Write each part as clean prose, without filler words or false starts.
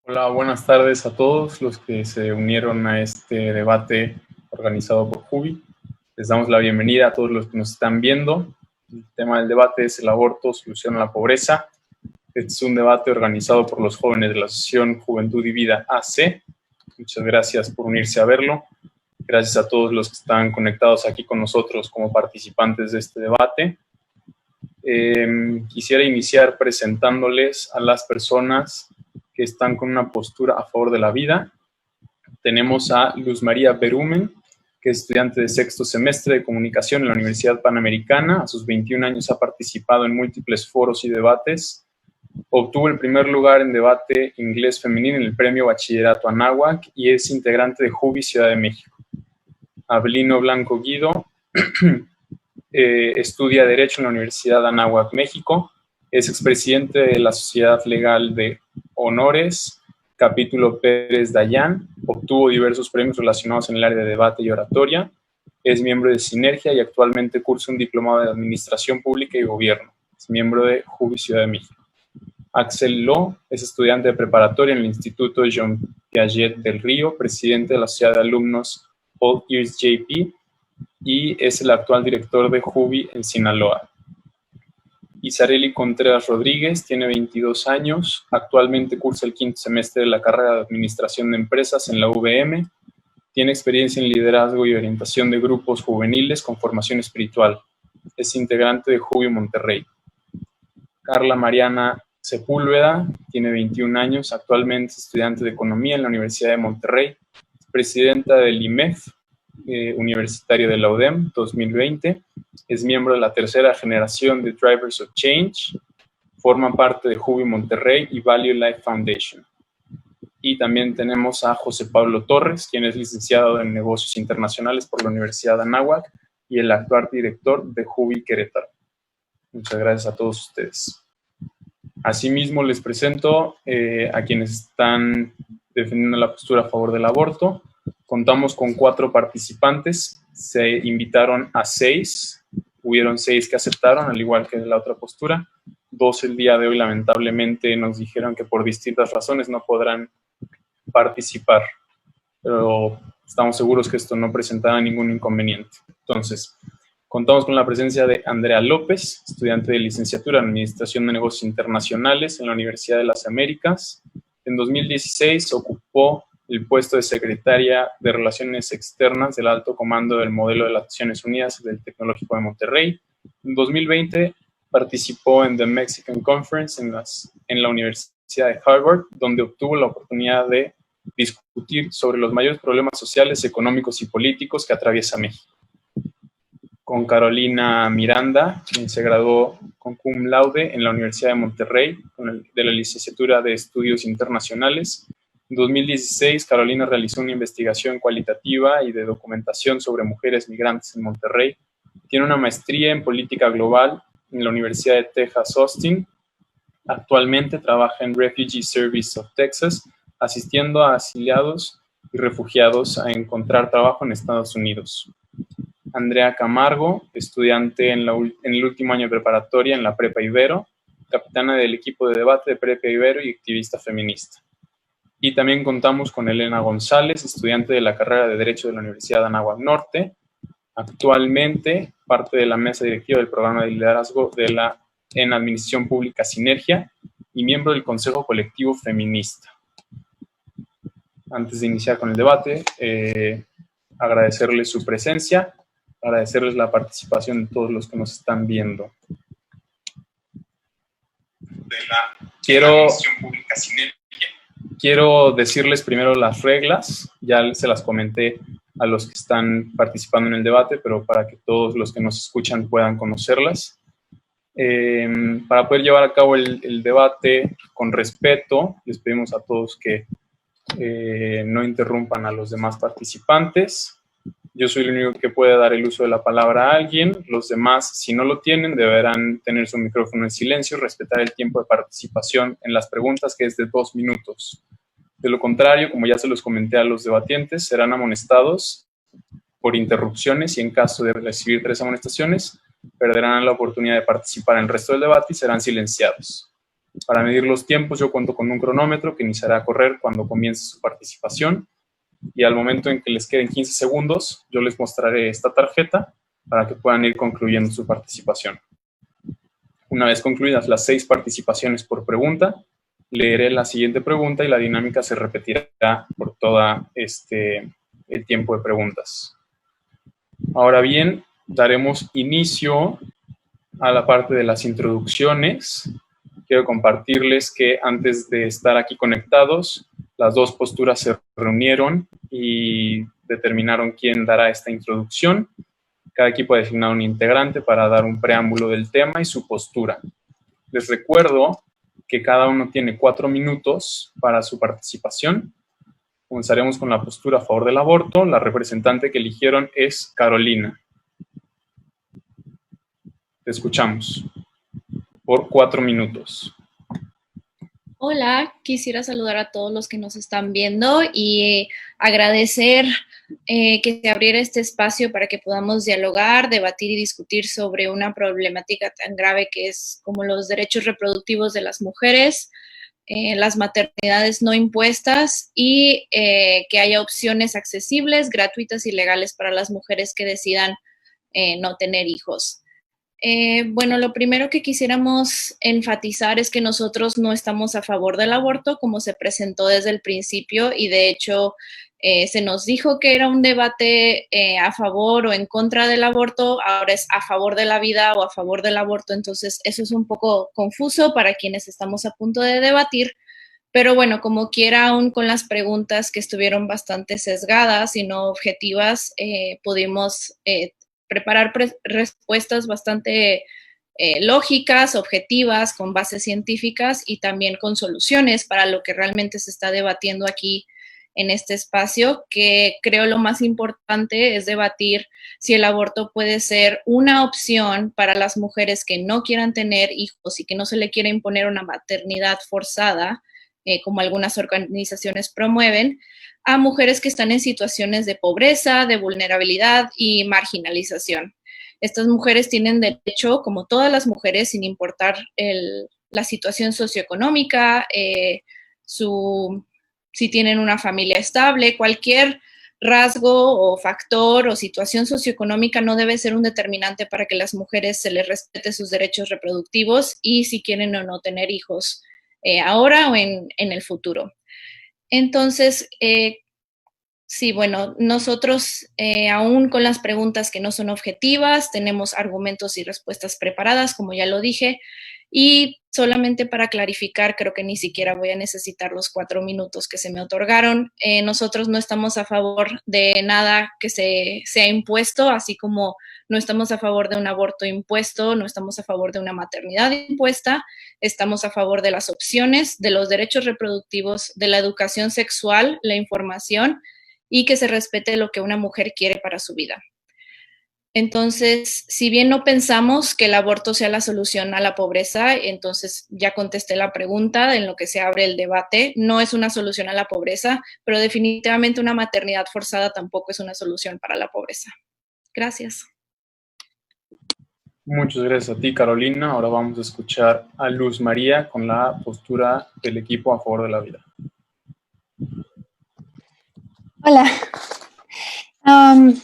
Hola, buenas tardes a todos los que se unieron a este debate organizado por JUVI. Les damos la bienvenida a todos los que nos están viendo. El tema del debate es el aborto, solución a la pobreza. Este es un debate organizado por los jóvenes de la Asociación Juventud y Vida AC. Muchas gracias por unirse a verlo. Gracias a todos los que están conectados aquí con nosotros como participantes de este debate. Quisiera iniciar presentándoles a las personas que están con una postura a favor de la vida. Tenemos a Luz María Berumen, que es estudiante de sexto semestre de comunicación en la Universidad Panamericana. A sus 21 años ha participado en múltiples foros y debates. Obtuvo el primer lugar en debate inglés femenino en el premio Bachillerato Anáhuac y es integrante de JUVI Ciudad de México. Abelino Blanco Guido estudia Derecho en la Universidad Anáhuac, México. Es expresidente de la Sociedad Legal de Honores, capítulo Pérez Dayán. Obtuvo diversos premios relacionados en el área de debate y oratoria. Es miembro de Sinergia y actualmente cursa un diplomado de Administración Pública y Gobierno. Es miembro de JUVI Ciudad de México. Axel Lo es estudiante de preparatoria en el Instituto Jean Piaget del Río, presidente de la Sociedad de Alumnos All Ears JP y es el actual director de JUVI en Sinaloa. Isareli Contreras Rodríguez tiene 22 años, actualmente cursa el quinto semestre de la carrera de Administración de Empresas en la UVM, tiene experiencia en liderazgo y orientación de grupos juveniles con formación espiritual, es integrante de JUVI Monterrey. Carla Mariana Sepúlveda tiene 21 años, actualmente es estudiante de Economía en la Universidad de Monterrey, es presidenta del IMEF, universitario de la UDEM 2020, es miembro de la tercera generación de Drivers of Change, forma parte de JUVI Monterrey y Value Life Foundation. Y también tenemos a José Pablo Torres, quien es licenciado en Negocios Internacionales por la Universidad de Anáhuac y el actual director de JUVI Querétaro. Muchas gracias a todos ustedes. Asimismo, les presento a quienes están defendiendo la postura a favor del aborto. Contamos con 4 participantes, se invitaron a 6, hubieron 6 que aceptaron, al igual que la otra postura. 2 el día de hoy lamentablemente nos dijeron que por distintas razones no podrán participar, pero estamos seguros que esto no presentará ningún inconveniente. Entonces, contamos con la presencia de Andrea López, estudiante de licenciatura en Administración de Negocios Internacionales en la Universidad de las Américas. En 2016 ocupó el puesto de secretaria de Relaciones Externas del Alto Comando del Modelo de las Naciones Unidas del Tecnológico de Monterrey. En 2020 participó en The Mexican Conference en la Universidad de Harvard, donde obtuvo la oportunidad de discutir sobre los mayores problemas sociales, económicos y políticos que atraviesa México. Con Carolina Miranda, quien se graduó con cum laude en la Universidad de Monterrey de la licenciatura de Estudios Internacionales. En 2016, Carolina realizó una investigación cualitativa y de documentación sobre mujeres migrantes en Monterrey. Tiene una maestría en política global en la Universidad de Texas, Austin. Actualmente trabaja en Refugee Service of Texas, asistiendo a asiliados y refugiados a encontrar trabajo en Estados Unidos. Andrea Camargo, estudiante en el último año de preparatoria en la Prepa Ibero, capitana del equipo de debate de Prepa Ibero y activista feminista. Y también contamos con Elena González, estudiante de la carrera de Derecho de la Universidad de Anáhuac Norte, actualmente parte de la mesa directiva del programa de liderazgo en Administración Pública Sinergia y miembro del Consejo Colectivo Feminista. Antes de iniciar con el debate, agradecerles su presencia, agradecerles la participación de todos los que nos están viendo. Quiero decirles primero las reglas, ya se las comenté a los que están participando en el debate, pero para que todos los que nos escuchan puedan conocerlas. Para poder llevar a cabo el debate con respeto, les pedimos a todos que no interrumpan a los demás participantes. Yo soy el único que puede dar el uso de la palabra a alguien. Los demás, si no lo tienen, deberán tener su micrófono en silencio y respetar el tiempo de participación en las preguntas, que es de 2 minutos. De lo contrario, como ya se los comenté a los debatientes, serán amonestados por interrupciones y en caso de recibir 3 amonestaciones, perderán la oportunidad de participar en el resto del debate y serán silenciados. Para medir los tiempos yo cuento con un cronómetro que iniciará a correr cuando comience su participación y al momento en que les queden 15 segundos yo les mostraré esta tarjeta para que puedan ir concluyendo su participación. Una vez concluidas las 6 participaciones por pregunta, leeré la siguiente pregunta y la dinámica se repetirá por todo el tiempo de preguntas. Ahora bien, daremos inicio a la parte de las introducciones. Quiero compartirles que antes de estar aquí conectados, las dos posturas se reunieron y determinaron quién dará esta introducción. Cada equipo ha designado un integrante para dar un preámbulo del tema y su postura. Les recuerdo que cada uno tiene 4 minutos para su participación. Comenzaremos con la postura a favor del aborto. La representante que eligieron es Carolina. Te escuchamos por 4 minutos. Hola, quisiera saludar a todos los que nos están viendo y agradecer que se abriera este espacio para que podamos dialogar, debatir y discutir sobre una problemática tan grave que es como los derechos reproductivos de las mujeres, las maternidades no impuestas y que haya opciones accesibles, gratuitas y legales para las mujeres que decidan no tener hijos. Bueno, lo primero que quisiéramos enfatizar es que nosotros no estamos a favor del aborto, como se presentó desde el principio, y de hecho se nos dijo que era un debate a favor o en contra del aborto, ahora es a favor de la vida o a favor del aborto, entonces eso es un poco confuso para quienes estamos a punto de debatir. Pero bueno, como quiera, aún con las preguntas que estuvieron bastante sesgadas y no objetivas, pudimos preparar respuestas bastante lógicas, objetivas, con bases científicas y también con soluciones para lo que realmente se está debatiendo aquí en este espacio, que creo lo más importante es debatir si el aborto puede ser una opción para las mujeres que no quieran tener hijos y que no se le quiera imponer una maternidad forzada, como algunas organizaciones promueven, a mujeres que están en situaciones de pobreza, de vulnerabilidad y marginalización. Estas mujeres tienen derecho, como todas las mujeres, sin importar la situación socioeconómica, si tienen una familia estable, cualquier rasgo o factor o situación socioeconómica no debe ser un determinante para que las mujeres se les respete sus derechos reproductivos y si quieren o no tener hijos ahora o en el futuro. Entonces, sí, bueno, nosotros aún con las preguntas que no son objetivas, tenemos argumentos y respuestas preparadas, como ya lo dije, y solamente para clarificar, creo que ni siquiera voy a necesitar los 4 minutos que se me otorgaron. Nosotros no estamos a favor de nada que sea impuesto, así como no estamos a favor de un aborto impuesto, no estamos a favor de una maternidad impuesta, estamos a favor de las opciones, de los derechos reproductivos, de la educación sexual, la información y que se respete lo que una mujer quiere para su vida. Entonces, si bien no pensamos que el aborto sea la solución a la pobreza, entonces ya contesté la pregunta en lo que se abre el debate, no es una solución a la pobreza, pero definitivamente una maternidad forzada tampoco es una solución para la pobreza. Gracias. Muchas gracias a ti, Carolina. Ahora vamos a escuchar a Luz María con la postura del equipo a favor de la vida. Hola.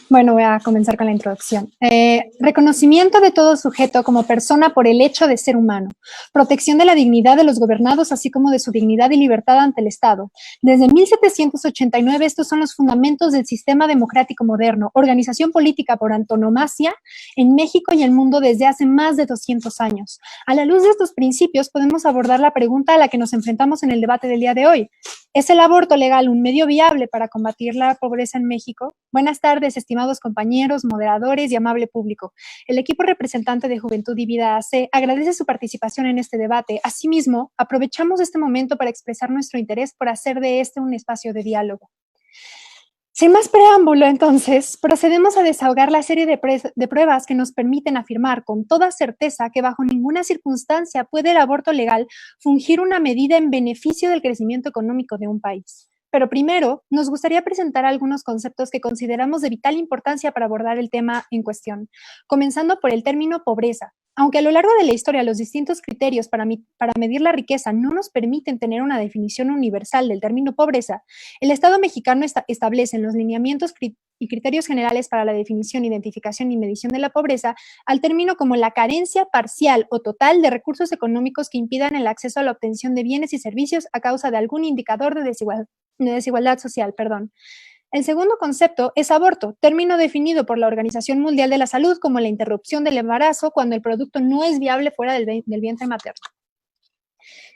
Bueno, voy a comenzar con la introducción. Reconocimiento de todo sujeto como persona por el hecho de ser humano. Protección de la dignidad de los gobernados, así como de su dignidad y libertad ante el Estado. Desde 1789, estos son los fundamentos del sistema democrático moderno, organización política por antonomasia en México y el mundo desde hace más de 200 años. A la luz de estos principios, podemos abordar la pregunta a la que nos enfrentamos en el debate del día de hoy. ¿Es el aborto legal un medio viable para combatir la pobreza en México? Buenas tardes, estimados compañeros, moderadores y amable público. El equipo representante de Juventud y Vida AC agradece su participación en este debate. Asimismo, aprovechamos este momento para expresar nuestro interés por hacer de este un espacio de diálogo. Sin más preámbulo, entonces, procedemos a desahogar la serie de pruebas que nos permiten afirmar con toda certeza que bajo ninguna circunstancia puede el aborto legal fungir una medida en beneficio del crecimiento económico de un país. Pero primero, nos gustaría presentar algunos conceptos que consideramos de vital importancia para abordar el tema en cuestión, comenzando por el término pobreza. Aunque a lo largo de la historia los distintos criterios para medir la riqueza no nos permiten tener una definición universal del término pobreza, el Estado mexicano establece en los lineamientos y criterios generales para la definición, identificación y medición de la pobreza al término como la carencia parcial o total de recursos económicos que impidan el acceso a la obtención de bienes y servicios a causa de algún indicador de desigualdad social. El segundo concepto es aborto, término definido por la Organización Mundial de la Salud como la interrupción del embarazo cuando el producto no es viable fuera del vientre materno.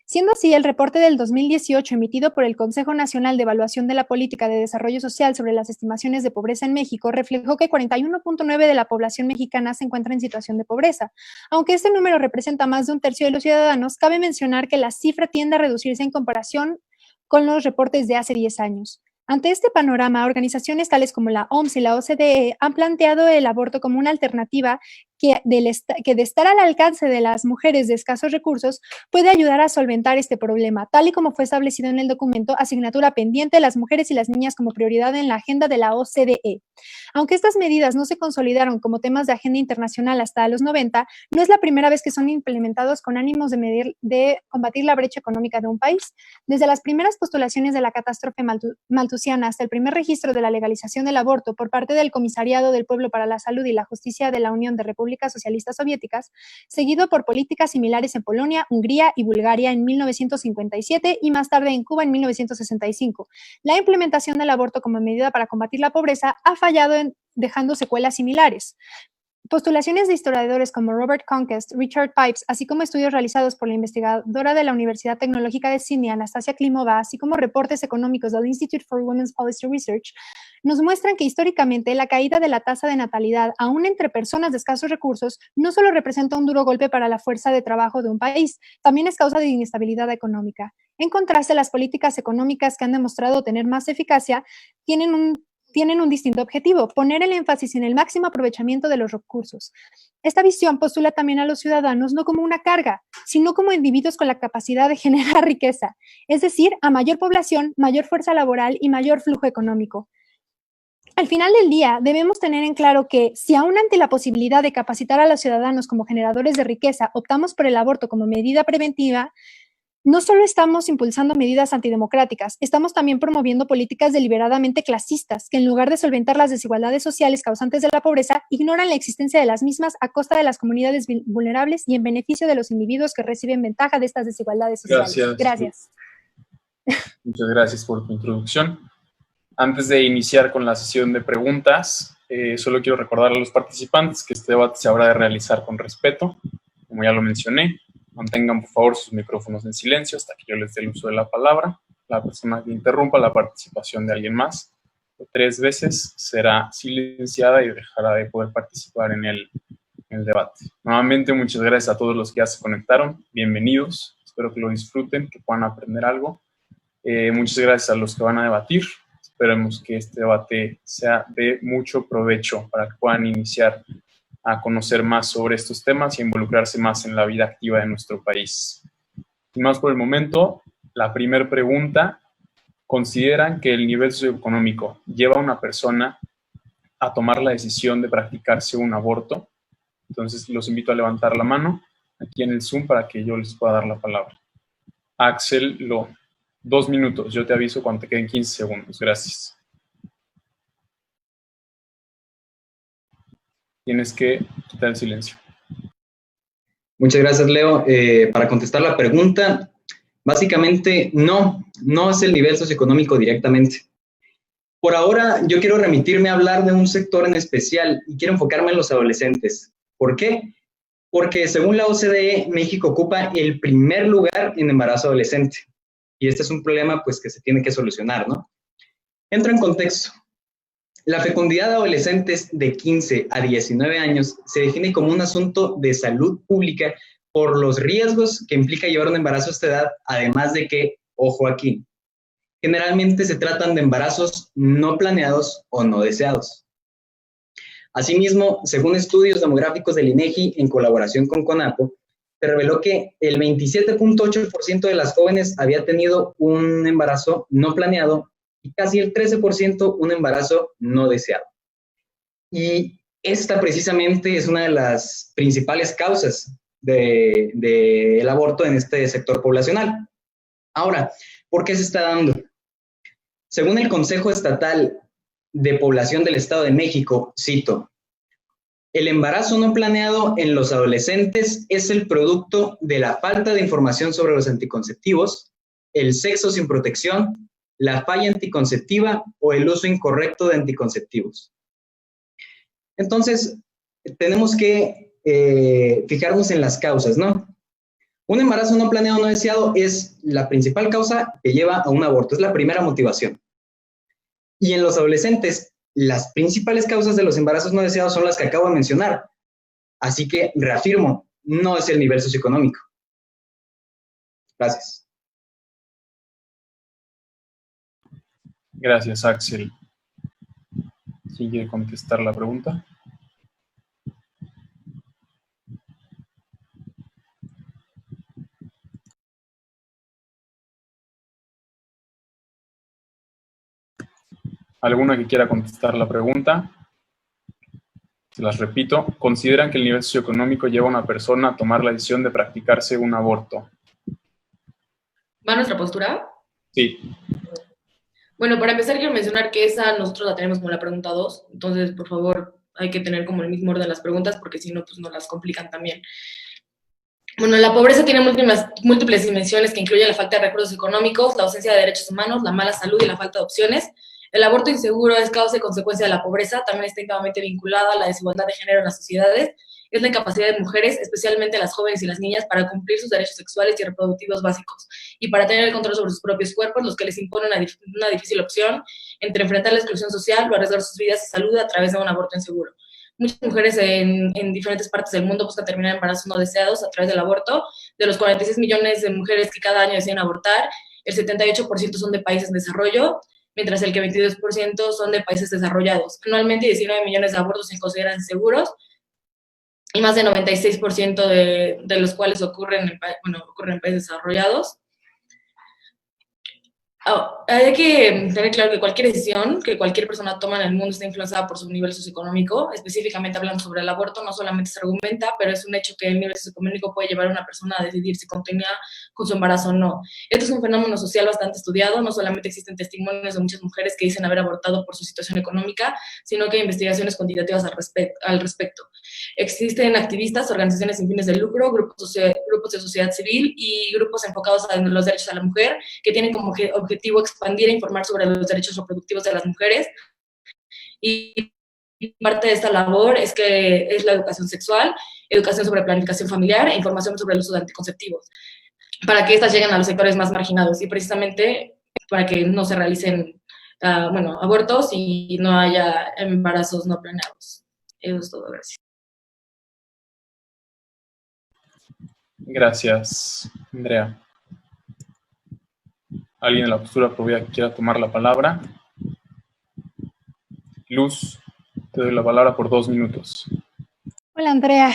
Siendo así, el reporte del 2018 emitido por el Consejo Nacional de Evaluación de la Política de Desarrollo Social sobre las estimaciones de pobreza en México reflejó que 41.9% de la población mexicana se encuentra en situación de pobreza. Aunque este número representa más de un tercio de los ciudadanos, cabe mencionar que la cifra tiende a reducirse en comparación con los reportes de hace 10 años. Ante este panorama, organizaciones tales como la OMS y la OCDE han planteado el aborto como una alternativa que de estar al alcance de las mujeres de escasos recursos puede ayudar a solventar este problema, tal y como fue establecido en el documento Asignatura Pendiente de las Mujeres y las Niñas como prioridad en la agenda de la OCDE. Aunque estas medidas no se consolidaron como temas de agenda internacional hasta los 90, no es la primera vez que son implementados con ánimos de combatir la brecha económica de un país. Desde las primeras postulaciones de la catástrofe maltusiana hasta el primer registro de la legalización del aborto por parte del Comisariado del Pueblo para la Salud y la Justicia de la Unión de Repúblicas Socialistas Soviéticas, seguido por políticas similares en Polonia, Hungría y Bulgaria en 1957 y más tarde en Cuba en 1965. La implementación del aborto como medida para combatir la pobreza ha fallado dejando secuelas similares. Postulaciones de historiadores como Robert Conquest, Richard Pipes, así como estudios realizados por la investigadora de la Universidad Tecnológica de Sydney, Anastasia Klimova, así como reportes económicos del Institute for Women's Policy Research, nos muestran que históricamente la caída de la tasa de natalidad, aún entre personas de escasos recursos, no solo representa un duro golpe para la fuerza de trabajo de un país, también es causa de inestabilidad económica. En contraste, las políticas económicas que han demostrado tener más eficacia tienen un distinto objetivo: poner el énfasis en el máximo aprovechamiento de los recursos. Esta visión postula también a los ciudadanos no como una carga, sino como individuos con la capacidad de generar riqueza, es decir, a mayor población, mayor fuerza laboral y mayor flujo económico. Al final del día, debemos tener en claro que si aún ante la posibilidad de capacitar a los ciudadanos como generadores de riqueza, optamos por el aborto como medida preventiva, no solo estamos impulsando medidas antidemocráticas, estamos también promoviendo políticas deliberadamente clasistas que en lugar de solventar las desigualdades sociales causantes de la pobreza, ignoran la existencia de las mismas a costa de las comunidades vulnerables y en beneficio de los individuos que reciben ventaja de estas desigualdades sociales. Gracias. Muchas gracias por tu introducción. Antes de iniciar con la sesión de preguntas, solo quiero recordar a los participantes que este debate se habrá de realizar con respeto, como ya lo mencioné. Mantengan, por favor, sus micrófonos en silencio hasta que yo les dé el uso de la palabra. La persona que interrumpa la participación de alguien más 3 veces será silenciada y dejará de poder participar en el debate. Nuevamente, muchas gracias a todos los que ya se conectaron. Bienvenidos. Espero que lo disfruten, que puedan aprender algo. Muchas gracias a los que van a debatir. Esperemos que este debate sea de mucho provecho para que puedan iniciar a conocer más sobre estos temas y involucrarse más en la vida activa de nuestro país. Sin más por el momento, la primera pregunta: ¿consideran que el nivel socioeconómico lleva a una persona a tomar la decisión de practicarse un aborto? Entonces, los invito a levantar la mano aquí en el Zoom para que yo les pueda dar la palabra. Axel, 2 minutos. Yo te aviso cuando te queden 15 segundos. Gracias. Tienes que quitar el silencio. Muchas gracias, Leo. Para contestar la pregunta, básicamente no es el nivel socioeconómico directamente. Por ahora, yo quiero remitirme a hablar de un sector en especial y quiero enfocarme en los adolescentes. ¿Por qué? Porque según la OCDE, México ocupa el primer lugar en embarazo adolescente. Y este es un problema pues que se tiene que solucionar, ¿no? Entro en contexto. La fecundidad de adolescentes de 15 a 19 años se define como un asunto de salud pública por los riesgos que implica llevar un embarazo a esta edad, además de que, ojo aquí, generalmente se tratan de embarazos no planeados o no deseados. Asimismo, según estudios demográficos del INEGI en colaboración con CONAPO, se reveló que el 27.8% de las jóvenes había tenido un embarazo no planeado y casi el 13% un embarazo no deseado. Y esta precisamente es una de las principales causas del aborto en este sector poblacional. Ahora, ¿por qué se está dando? Según el Consejo Estatal de Población del Estado de México, cito, el embarazo no planeado en los adolescentes es el producto de la falta de información sobre los anticonceptivos, el sexo sin protección, la falla anticonceptiva o el uso incorrecto de anticonceptivos. Entonces, tenemos que fijarnos en las causas, ¿no? Un embarazo no planeado no deseado es la principal causa que lleva a un aborto, es la primera motivación. Y en los adolescentes, las principales causas de los embarazos no deseados son las que acabo de mencionar. Así que reafirmo, no es el nivel socioeconómico. Gracias. Gracias, Axel. ¿Quién quiere contestar la pregunta? ¿Alguna que quiera contestar la pregunta? Se las repito. ¿Consideran que el nivel socioeconómico lleva a una persona a tomar la decisión de practicarse un aborto? ¿Va nuestra postura? Sí. Bueno, para empezar quiero mencionar que esa nosotros la tenemos como la pregunta 2, entonces por favor hay que tener como el mismo orden las preguntas porque si no pues nos las complican también. Bueno, la pobreza tiene múltiples dimensiones que incluyen la falta de recursos económicos, la ausencia de derechos humanos, la mala salud y la falta de opciones. El aborto inseguro es causa y consecuencia de la pobreza, también está íntimamente vinculada a la desigualdad de género en las sociedades, es la incapacidad de mujeres, especialmente las jóvenes y las niñas, para cumplir sus derechos sexuales y reproductivos básicos, y para tener el control sobre sus propios cuerpos, los que les imponen una difícil opción entre enfrentar la exclusión social o arriesgar sus vidas y salud a través de un aborto inseguro. Muchas mujeres en diferentes partes del mundo buscan terminar embarazos no deseados a través del aborto. De los 46 millones de mujeres que cada año deciden abortar, el 78% son de países en desarrollo, mientras el que 22% son de países desarrollados. Anualmente 19 millones de abortos se consideran seguros y más del 96% de los cuales ocurren en países desarrollados. Hay que tener claro que cualquier decisión que cualquier persona toma en el mundo está influenciada por su nivel socioeconómico. Específicamente hablando sobre el aborto, no solamente se argumenta, pero es un hecho que el nivel socioeconómico puede llevar a una persona a decidir si continúa con su embarazo o no. Esto es un fenómeno social bastante estudiado. No solamente existen testimonios de muchas mujeres que dicen haber abortado por su situación económica, sino que hay investigaciones cuantitativas al respecto. Existen activistas, organizaciones sin fines de lucro, grupos de sociedad civil y grupos enfocados en los derechos de la mujer que tienen como objetivo expandir e informar sobre los derechos reproductivos de las mujeres. Y parte de esta labor es la educación sexual, educación sobre planificación familiar e información sobre el uso de anticonceptivos, para que estas lleguen a los sectores más marginados y precisamente para que no se realicen abortos y no haya embarazos no planeados. Eso es todo, gracias. Gracias, Andrea. ¿Alguien en la postura que quiera tomar la palabra? Luz, te doy la palabra por 2 minutos. Hola, Andrea.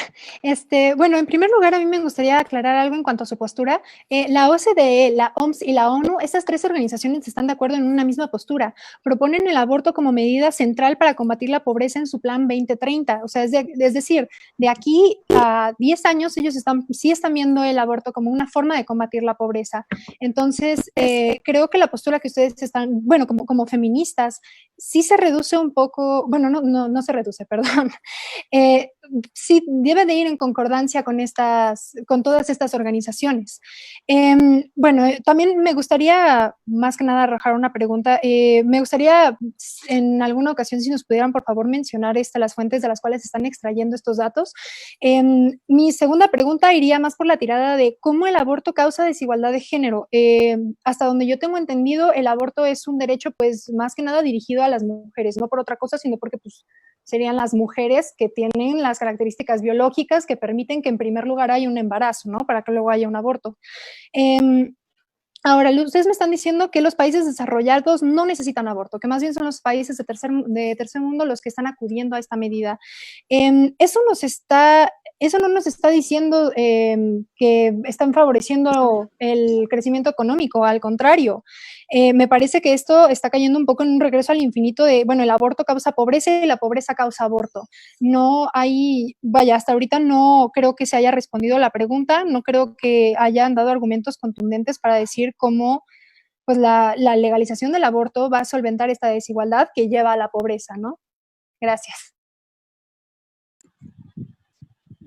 Bueno, en primer lugar, a mí me gustaría aclarar algo en cuanto a su postura. La OCDE, la OMS y la ONU, estas 3 organizaciones están de acuerdo en una misma postura. Proponen el aborto como medida central para combatir la pobreza en su plan 2030. O sea, es decir, de aquí a 10 años ellos sí están viendo el aborto como una forma de combatir la pobreza. Entonces, creo que la postura que ustedes están, bueno, como feministas, sí se reduce un poco, bueno, no se reduce, perdón. Sí debe de ir en concordancia con todas estas organizaciones. También me gustaría, más que nada, arrojar una pregunta. Me gustaría, en alguna ocasión, si nos pudieran, por favor, mencionar las fuentes de las cuales están extrayendo estos datos. Mi segunda pregunta iría más por la tirada de cómo el aborto causa desigualdad de género. Hasta donde yo tengo entendido, el aborto es un derecho, pues, más que nada dirigido a las mujeres, no por otra cosa, sino porque, pues, serían las mujeres que tienen las características biológicas que permiten que en primer lugar haya un embarazo, ¿no? Para que luego haya un aborto. Ahora, ustedes me están diciendo que los países desarrollados no necesitan aborto, que más bien son los países de tercer mundo los que están acudiendo a esta medida. Eso nos está eso no nos está diciendo que están favoreciendo el crecimiento económico, al contrario. Me parece que esto está cayendo un poco en un regreso al infinito de, bueno, el aborto causa pobreza y la pobreza causa aborto. No hay, vaya, hasta ahorita no creo que se haya respondido la pregunta, no creo que hayan dado argumentos contundentes para decir cómo pues la legalización del aborto va a solventar esta desigualdad que lleva a la pobreza, ¿no? Gracias.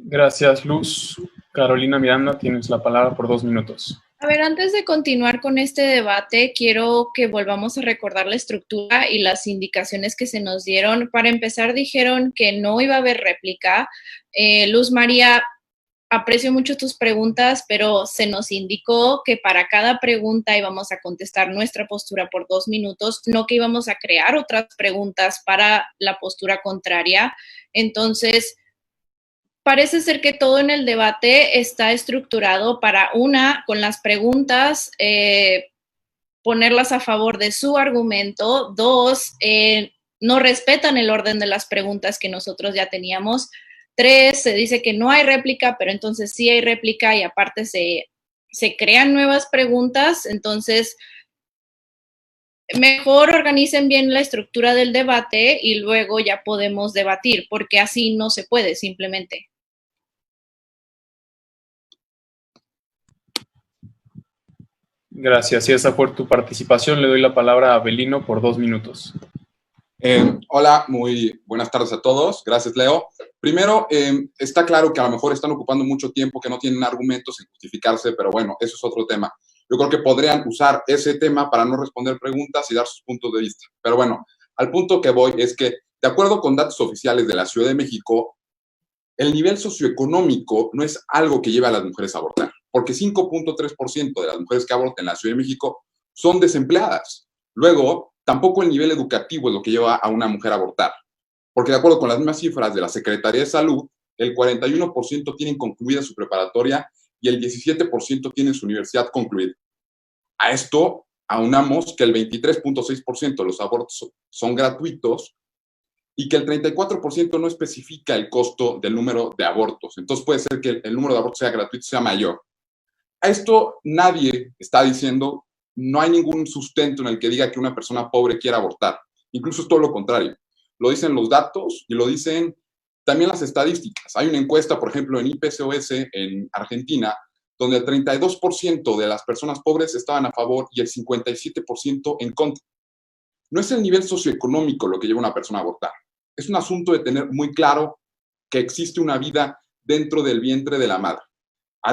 Gracias, Luz. Carolina Miranda, tienes la palabra por 2 minutos. A ver, antes de continuar con este debate, quiero que volvamos a recordar la estructura y las indicaciones que se nos dieron. Para empezar, dijeron que no iba a haber réplica. Luz María, aprecio mucho tus preguntas, pero se nos indicó que para cada pregunta íbamos a contestar nuestra postura por 2 minutos, no que íbamos a crear otras preguntas para la postura contraria. Entonces, parece ser que todo en el debate está estructurado para, una, con las preguntas, ponerlas a favor de su argumento. Dos, no respetan el orden de las preguntas que nosotros ya teníamos. 3, se dice que no hay réplica, pero entonces sí hay réplica y aparte se crean nuevas preguntas. Entonces, mejor organicen bien la estructura del debate y luego ya podemos debatir, porque así no se puede simplemente. Gracias. Y esa fue tu participación. Le doy la palabra a Abelino por 2 minutos. Hola, muy buenas tardes a todos. Gracias, Leo. Primero, está claro que a lo mejor están ocupando mucho tiempo, que no tienen argumentos en justificarse, pero bueno, eso es otro tema. Yo creo que podrían usar ese tema para no responder preguntas y dar sus puntos de vista. Pero bueno, al punto que voy es que, de acuerdo con datos oficiales de la Ciudad de México, el nivel socioeconómico no es algo que lleve a las mujeres a abortar, porque 5.3% de las mujeres que abortan en la Ciudad de México son desempleadas. Luego, tampoco el nivel educativo es lo que lleva a una mujer a abortar, porque de acuerdo con las mismas cifras de la Secretaría de Salud, el 41% tienen concluida su preparatoria y el 17% tienen su universidad concluida. A esto aunamos que el 23.6% de los abortos son gratuitos y que el 34% no especifica el costo del número de abortos. Entonces puede ser que el número de abortos sea gratuito, sea mayor. A esto nadie está diciendo, no hay ningún sustento en el que diga que una persona pobre quiera abortar. Incluso es todo lo contrario. Lo dicen los datos y lo dicen también las estadísticas. Hay una encuesta, por ejemplo, en IPSOS en Argentina, donde el 32% de las personas pobres estaban a favor y el 57% en contra. No es el nivel socioeconómico lo que lleva a una persona a abortar. Es un asunto de tener muy claro que existe una vida dentro del vientre de la madre.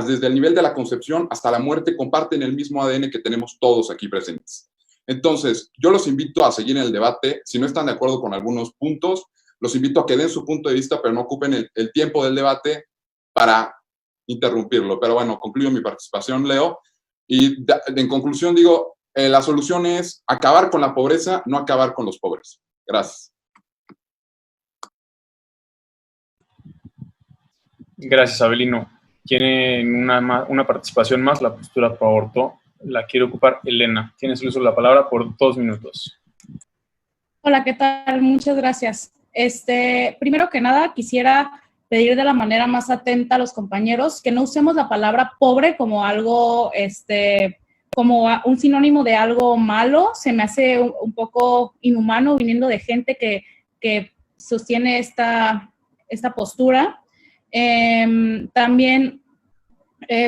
Desde el nivel de la concepción hasta la muerte comparten el mismo ADN que tenemos todos aquí presentes. Entonces, yo los invito a seguir en el debate. Si no están de acuerdo con algunos puntos, los invito a que den su punto de vista, pero no ocupen el tiempo del debate para interrumpirlo. Pero bueno, concluyo mi participación, Leo. Y en conclusión digo, la solución es acabar con la pobreza, no acabar con los pobres. Gracias. Gracias, Abelino. Tienen una participación más, la postura pro aborto. La quiere ocupar Elena. Tienes el uso de la palabra por 2 minutos. Hola, ¿qué tal? Muchas gracias. Primero que nada, quisiera pedir de la manera más atenta a los compañeros que no usemos la palabra pobre como algo, como un sinónimo de algo malo. Se me hace un poco inhumano viniendo de gente que sostiene esta postura. También,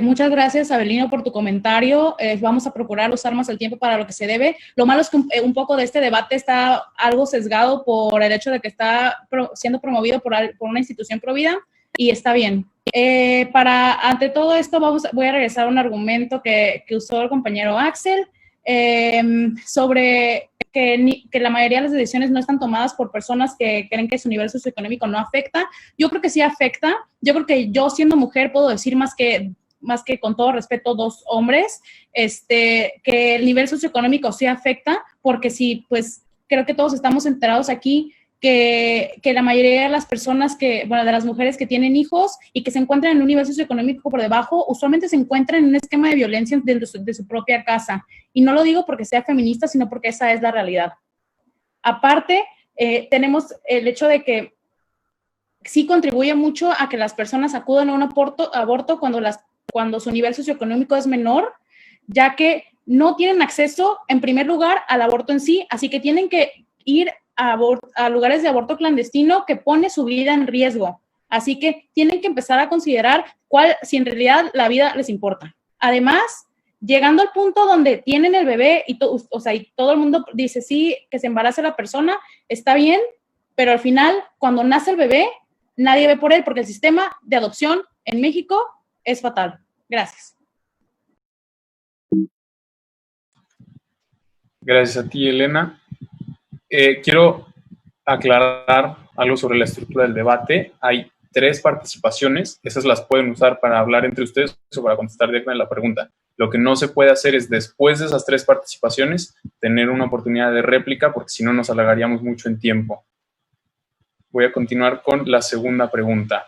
muchas gracias, Abelino, por tu comentario. Vamos a procurar usar más el tiempo para lo que se debe. Lo malo es que un poco de este debate está algo sesgado por el hecho de que está siendo promovido por una institución provida, y está bien. Ante todo esto, voy a regresar a un argumento que usó el compañero Axel sobre que la mayoría de las decisiones no están tomadas por personas que creen que su nivel socioeconómico no afecta. Yo creo que sí afecta. Yo creo que yo, siendo mujer, puedo decir más que con todo respeto 2 hombres, que el nivel socioeconómico sí afecta, porque sí, pues creo que todos estamos enterados aquí que la mayoría de las personas de las mujeres que tienen hijos y que se encuentran en un nivel socioeconómico por debajo, usualmente se encuentran en un esquema de violencia de su propia casa. Y no lo digo porque sea feminista, sino porque esa es la realidad. Aparte, tenemos el hecho de que sí contribuye mucho a que las personas acudan a un aborto cuando su nivel socioeconómico es menor, ya que no tienen acceso, en primer lugar, al aborto en sí, así que tienen que ir a lugares de aborto clandestino que pone su vida en riesgo. Así que tienen que empezar a considerar si en realidad la vida les importa. Además, llegando al punto donde tienen el bebé y todo el mundo dice sí, que se embarace la persona, está bien, pero al final, cuando nace el bebé, nadie ve por él porque el sistema de adopción en México es fatal. Gracias. Gracias a ti, Elena. Quiero aclarar algo sobre la estructura del debate. Hay 3 participaciones, esas las pueden usar para hablar entre ustedes o para contestar directamente la pregunta. Lo que no se puede hacer es, después de esas 3 participaciones, tener una oportunidad de réplica, porque si no nos alargaríamos mucho en tiempo. Voy a continuar con la segunda pregunta.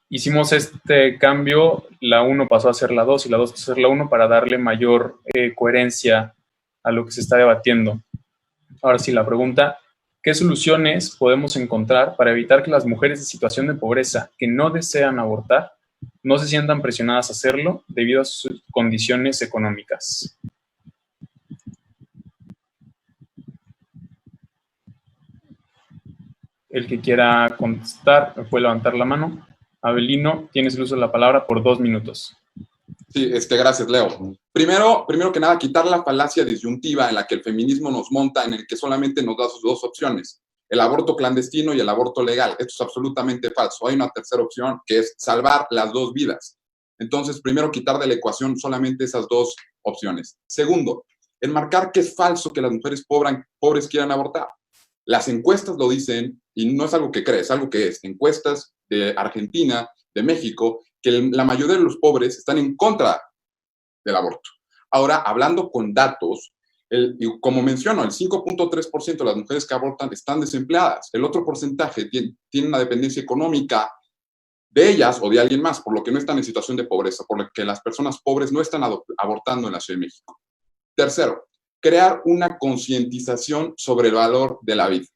Hicimos este cambio, la 1 pasó a ser la 2 y la 2 pasó a ser la 1 para darle mayor coherencia a lo que se está debatiendo. Ahora sí, la pregunta: ¿qué soluciones podemos encontrar para evitar que las mujeres en situación de pobreza que no desean abortar no se sientan presionadas a hacerlo debido a sus condiciones económicas? El que quiera contestar me puede levantar la mano. Abelino, tienes el uso de la palabra por 2 minutos. Sí, gracias, Leo. Primero que nada, quitar la falacia disyuntiva en la que el feminismo nos monta, en el que solamente nos da sus 2 opciones, el aborto clandestino y el aborto legal. Esto es absolutamente falso. Hay una tercera opción, que es salvar las 2 vidas. Entonces, primero, quitar de la ecuación solamente esas 2 opciones. Segundo, enmarcar que es falso que las mujeres pobres quieran abortar. Las encuestas lo dicen, y no es algo que crees, es algo que es. Encuestas de Argentina, de México, que la mayoría de los pobres están en contra del aborto. Ahora, hablando con datos, como menciono, el 5.3% de las mujeres que abortan están desempleadas. El otro porcentaje tiene una dependencia económica de ellas o de alguien más, por lo que no están en situación de pobreza, por lo que las personas pobres no están abortando en la Ciudad de México. Tercero, crear una concientización sobre el valor de la vida.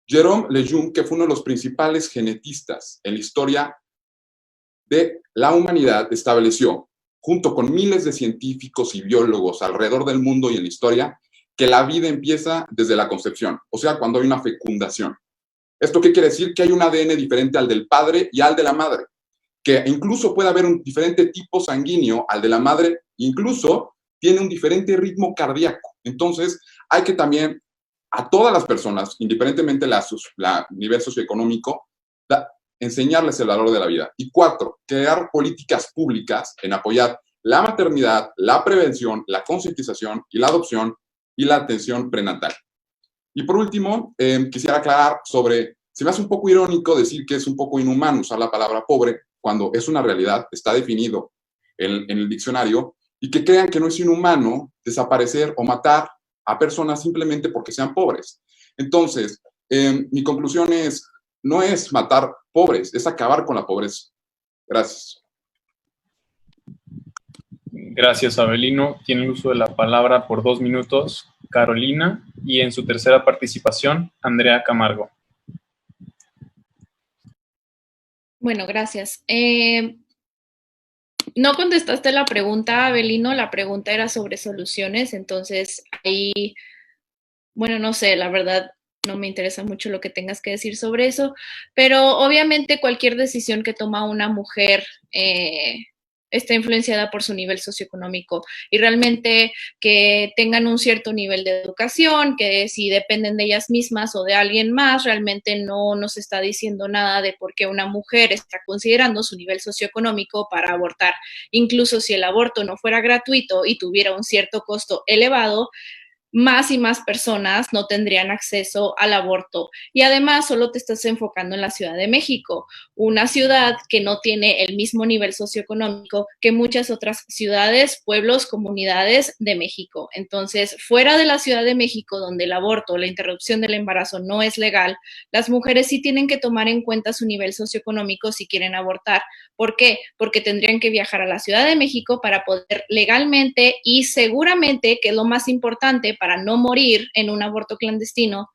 Jérôme Lejeune, que fue uno de los principales genetistas en la historia de la humanidad, estableció, junto con miles de científicos y biólogos alrededor del mundo y en la historia, que la vida empieza desde la concepción, o sea, cuando hay una fecundación. ¿Esto qué quiere decir? Que hay un ADN diferente al del padre y al de la madre, que incluso puede haber un diferente tipo sanguíneo al de la madre, incluso tiene un diferente ritmo cardíaco. Entonces, hay que también a todas las personas, independientemente de nivel socioeconómico, enseñarles el valor de la vida. Y 4, crear políticas públicas en apoyar la maternidad, la prevención, la concientización y la adopción y la atención prenatal. Y por último, quisiera aclarar se me hace un poco irónico decir que es un poco inhumano usar la palabra pobre cuando es una realidad, está definido en el diccionario, y que crean que no es inhumano desaparecer o matar a personas simplemente porque sean pobres. Entonces, mi conclusión no es matar pobres, es acabar con la pobreza. Gracias. Gracias, Abelino. Tiene el uso de la palabra por 2 minutos Carolina, y en su tercera participación, Andrea Camargo. Bueno, gracias. No contestaste la pregunta, Abelino. La pregunta era sobre soluciones, entonces ahí, bueno, no sé, la verdad no me interesa mucho lo que tengas que decir sobre eso, pero obviamente cualquier decisión que toma una mujer está influenciada por su nivel socioeconómico, y realmente que tengan un cierto nivel de educación, que si dependen de ellas mismas o de alguien más, realmente no nos está diciendo nada de por qué una mujer está considerando su nivel socioeconómico para abortar. Incluso si el aborto no fuera gratuito y tuviera un cierto costo elevado, más y más personas no tendrían acceso al aborto. Y además solo te estás enfocando en la Ciudad de México, una ciudad que no tiene el mismo nivel socioeconómico que muchas otras ciudades, pueblos, comunidades de México. Entonces, fuera de la Ciudad de México, donde el aborto, la interrupción del embarazo no es legal, las mujeres sí tienen que tomar en cuenta su nivel socioeconómico si quieren abortar. ¿Por qué? Porque tendrían que viajar a la Ciudad de México para poder legalmente y seguramente, que es lo más importante, para no morir en un aborto clandestino,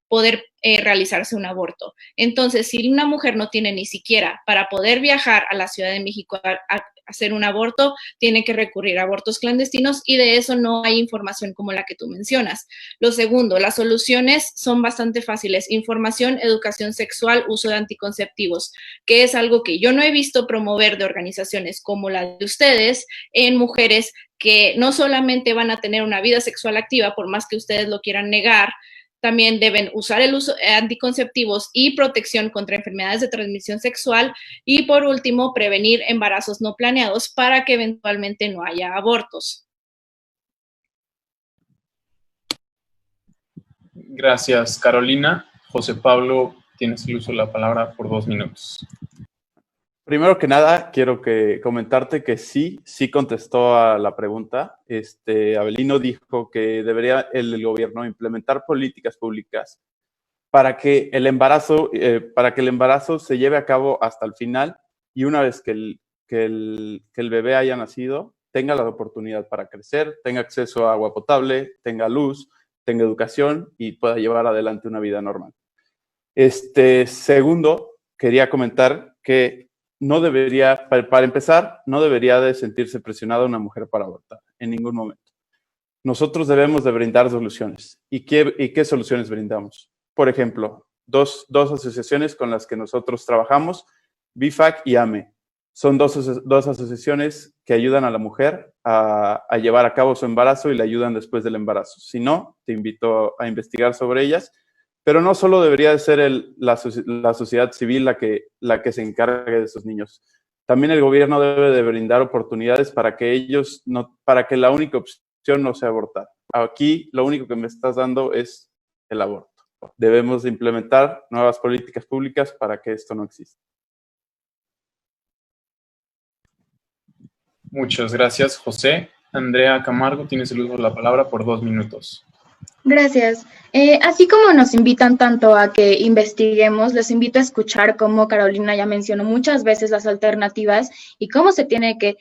poder realizarse un aborto. Entonces, si una mujer no tiene ni siquiera para poder viajar a la Ciudad de México a hacer un aborto, tiene que recurrir a abortos clandestinos y de eso no hay información como la que tú mencionas. Lo segundo, las soluciones son bastante fáciles. Información, educación sexual, uso de anticonceptivos, que es algo que yo no he visto promover de organizaciones como la de ustedes en mujeres que no solamente van a tener una vida sexual activa, por más que ustedes lo quieran negar, también deben usar el uso de anticonceptivos y protección contra enfermedades de transmisión sexual y, por último, prevenir embarazos no planeados para que eventualmente no haya abortos. Gracias, Carolina. José Pablo, tienes el uso de la palabra por 2 minutos. Primero que nada, quiero comentarte que sí contestó a la pregunta. Avelino dijo que debería el gobierno implementar políticas públicas para que el embarazo se lleve a cabo hasta el final y una vez que el bebé haya nacido, tenga la oportunidad para crecer, tenga acceso a agua potable, tenga luz, tenga educación y pueda llevar adelante una vida normal. Segundo, quería comentar que no debería, para empezar, no debería de sentirse presionada una mujer para abortar en ningún momento. Nosotros debemos de brindar soluciones. ¿Y qué soluciones brindamos? Por ejemplo, dos asociaciones con las que nosotros trabajamos, BIFAC y AME. Son dos asociaciones que ayudan a la mujer a llevar a cabo su embarazo y le ayudan después del embarazo. Si no, te invito a investigar sobre ellas. Pero no solo debería de ser la sociedad civil la que se encargue de esos niños. También el gobierno debe de brindar oportunidades para que la única opción no sea abortar. Aquí lo único que me estás dando es el aborto. Debemos de implementar nuevas políticas públicas para que esto no exista. Muchas gracias, José. Andrea Camargo, tienes el uso de la palabra por 2 minutos. Gracias. Así como nos invitan tanto a que investiguemos, les invito a escuchar cómo Carolina ya mencionó muchas veces las alternativas y cómo se tiene que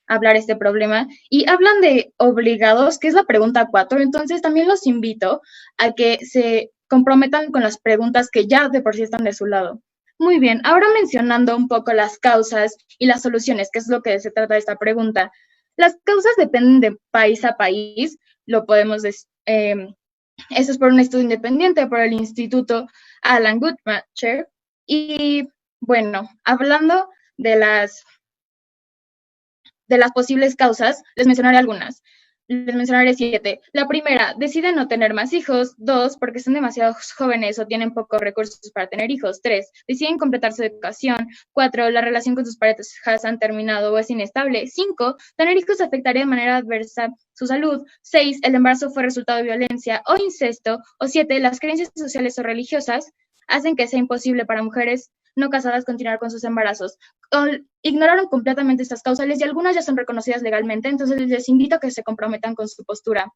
hablar este problema. Y hablan de obligados, que es la pregunta 4. Entonces también los invito a que se comprometan con las preguntas que ya de por sí están de su lado. Muy bien, ahora mencionando un poco las causas y las soluciones, que es lo que se trata de esta pregunta. Las causas dependen de país a país, lo podemos decir. Eso es por un estudio independiente por el Instituto Alan Guttmacher. Y bueno, hablando de las posibles causas, les mencionaré algunas. Les mencionaré 7. La primera, deciden no tener más hijos. 2, porque son demasiado jóvenes o tienen pocos recursos para tener hijos. 3, deciden completar su educación. 4, la relación con sus parejas han terminado o es inestable. 5, tener hijos afectaría de manera adversa su salud. 6, el embarazo fue resultado de violencia o incesto. O 7, las creencias sociales o religiosas hacen que sea imposible para mujeres no casadas continuar con sus embarazos. Ignoraron completamente estas causales y algunas ya son reconocidas legalmente, entonces les invito a que se comprometan con su postura.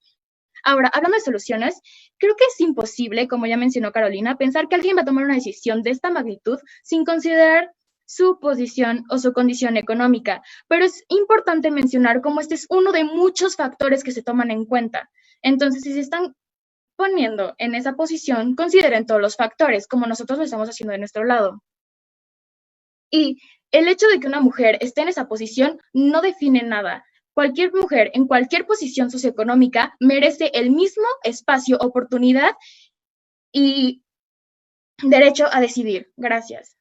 Ahora, hablando de soluciones, creo que es imposible, como ya mencionó Carolina, pensar que alguien va a tomar una decisión de esta magnitud sin considerar su posición o su condición económica, pero es importante mencionar cómo este es uno de muchos factores que se toman en cuenta. Entonces, si se están poniendo en esa posición, consideren todos los factores, como nosotros lo estamos haciendo de nuestro lado. Y el hecho de que una mujer esté en esa posición no define nada. Cualquier mujer en cualquier posición socioeconómica merece el mismo espacio, oportunidad y derecho a decidir. Gracias.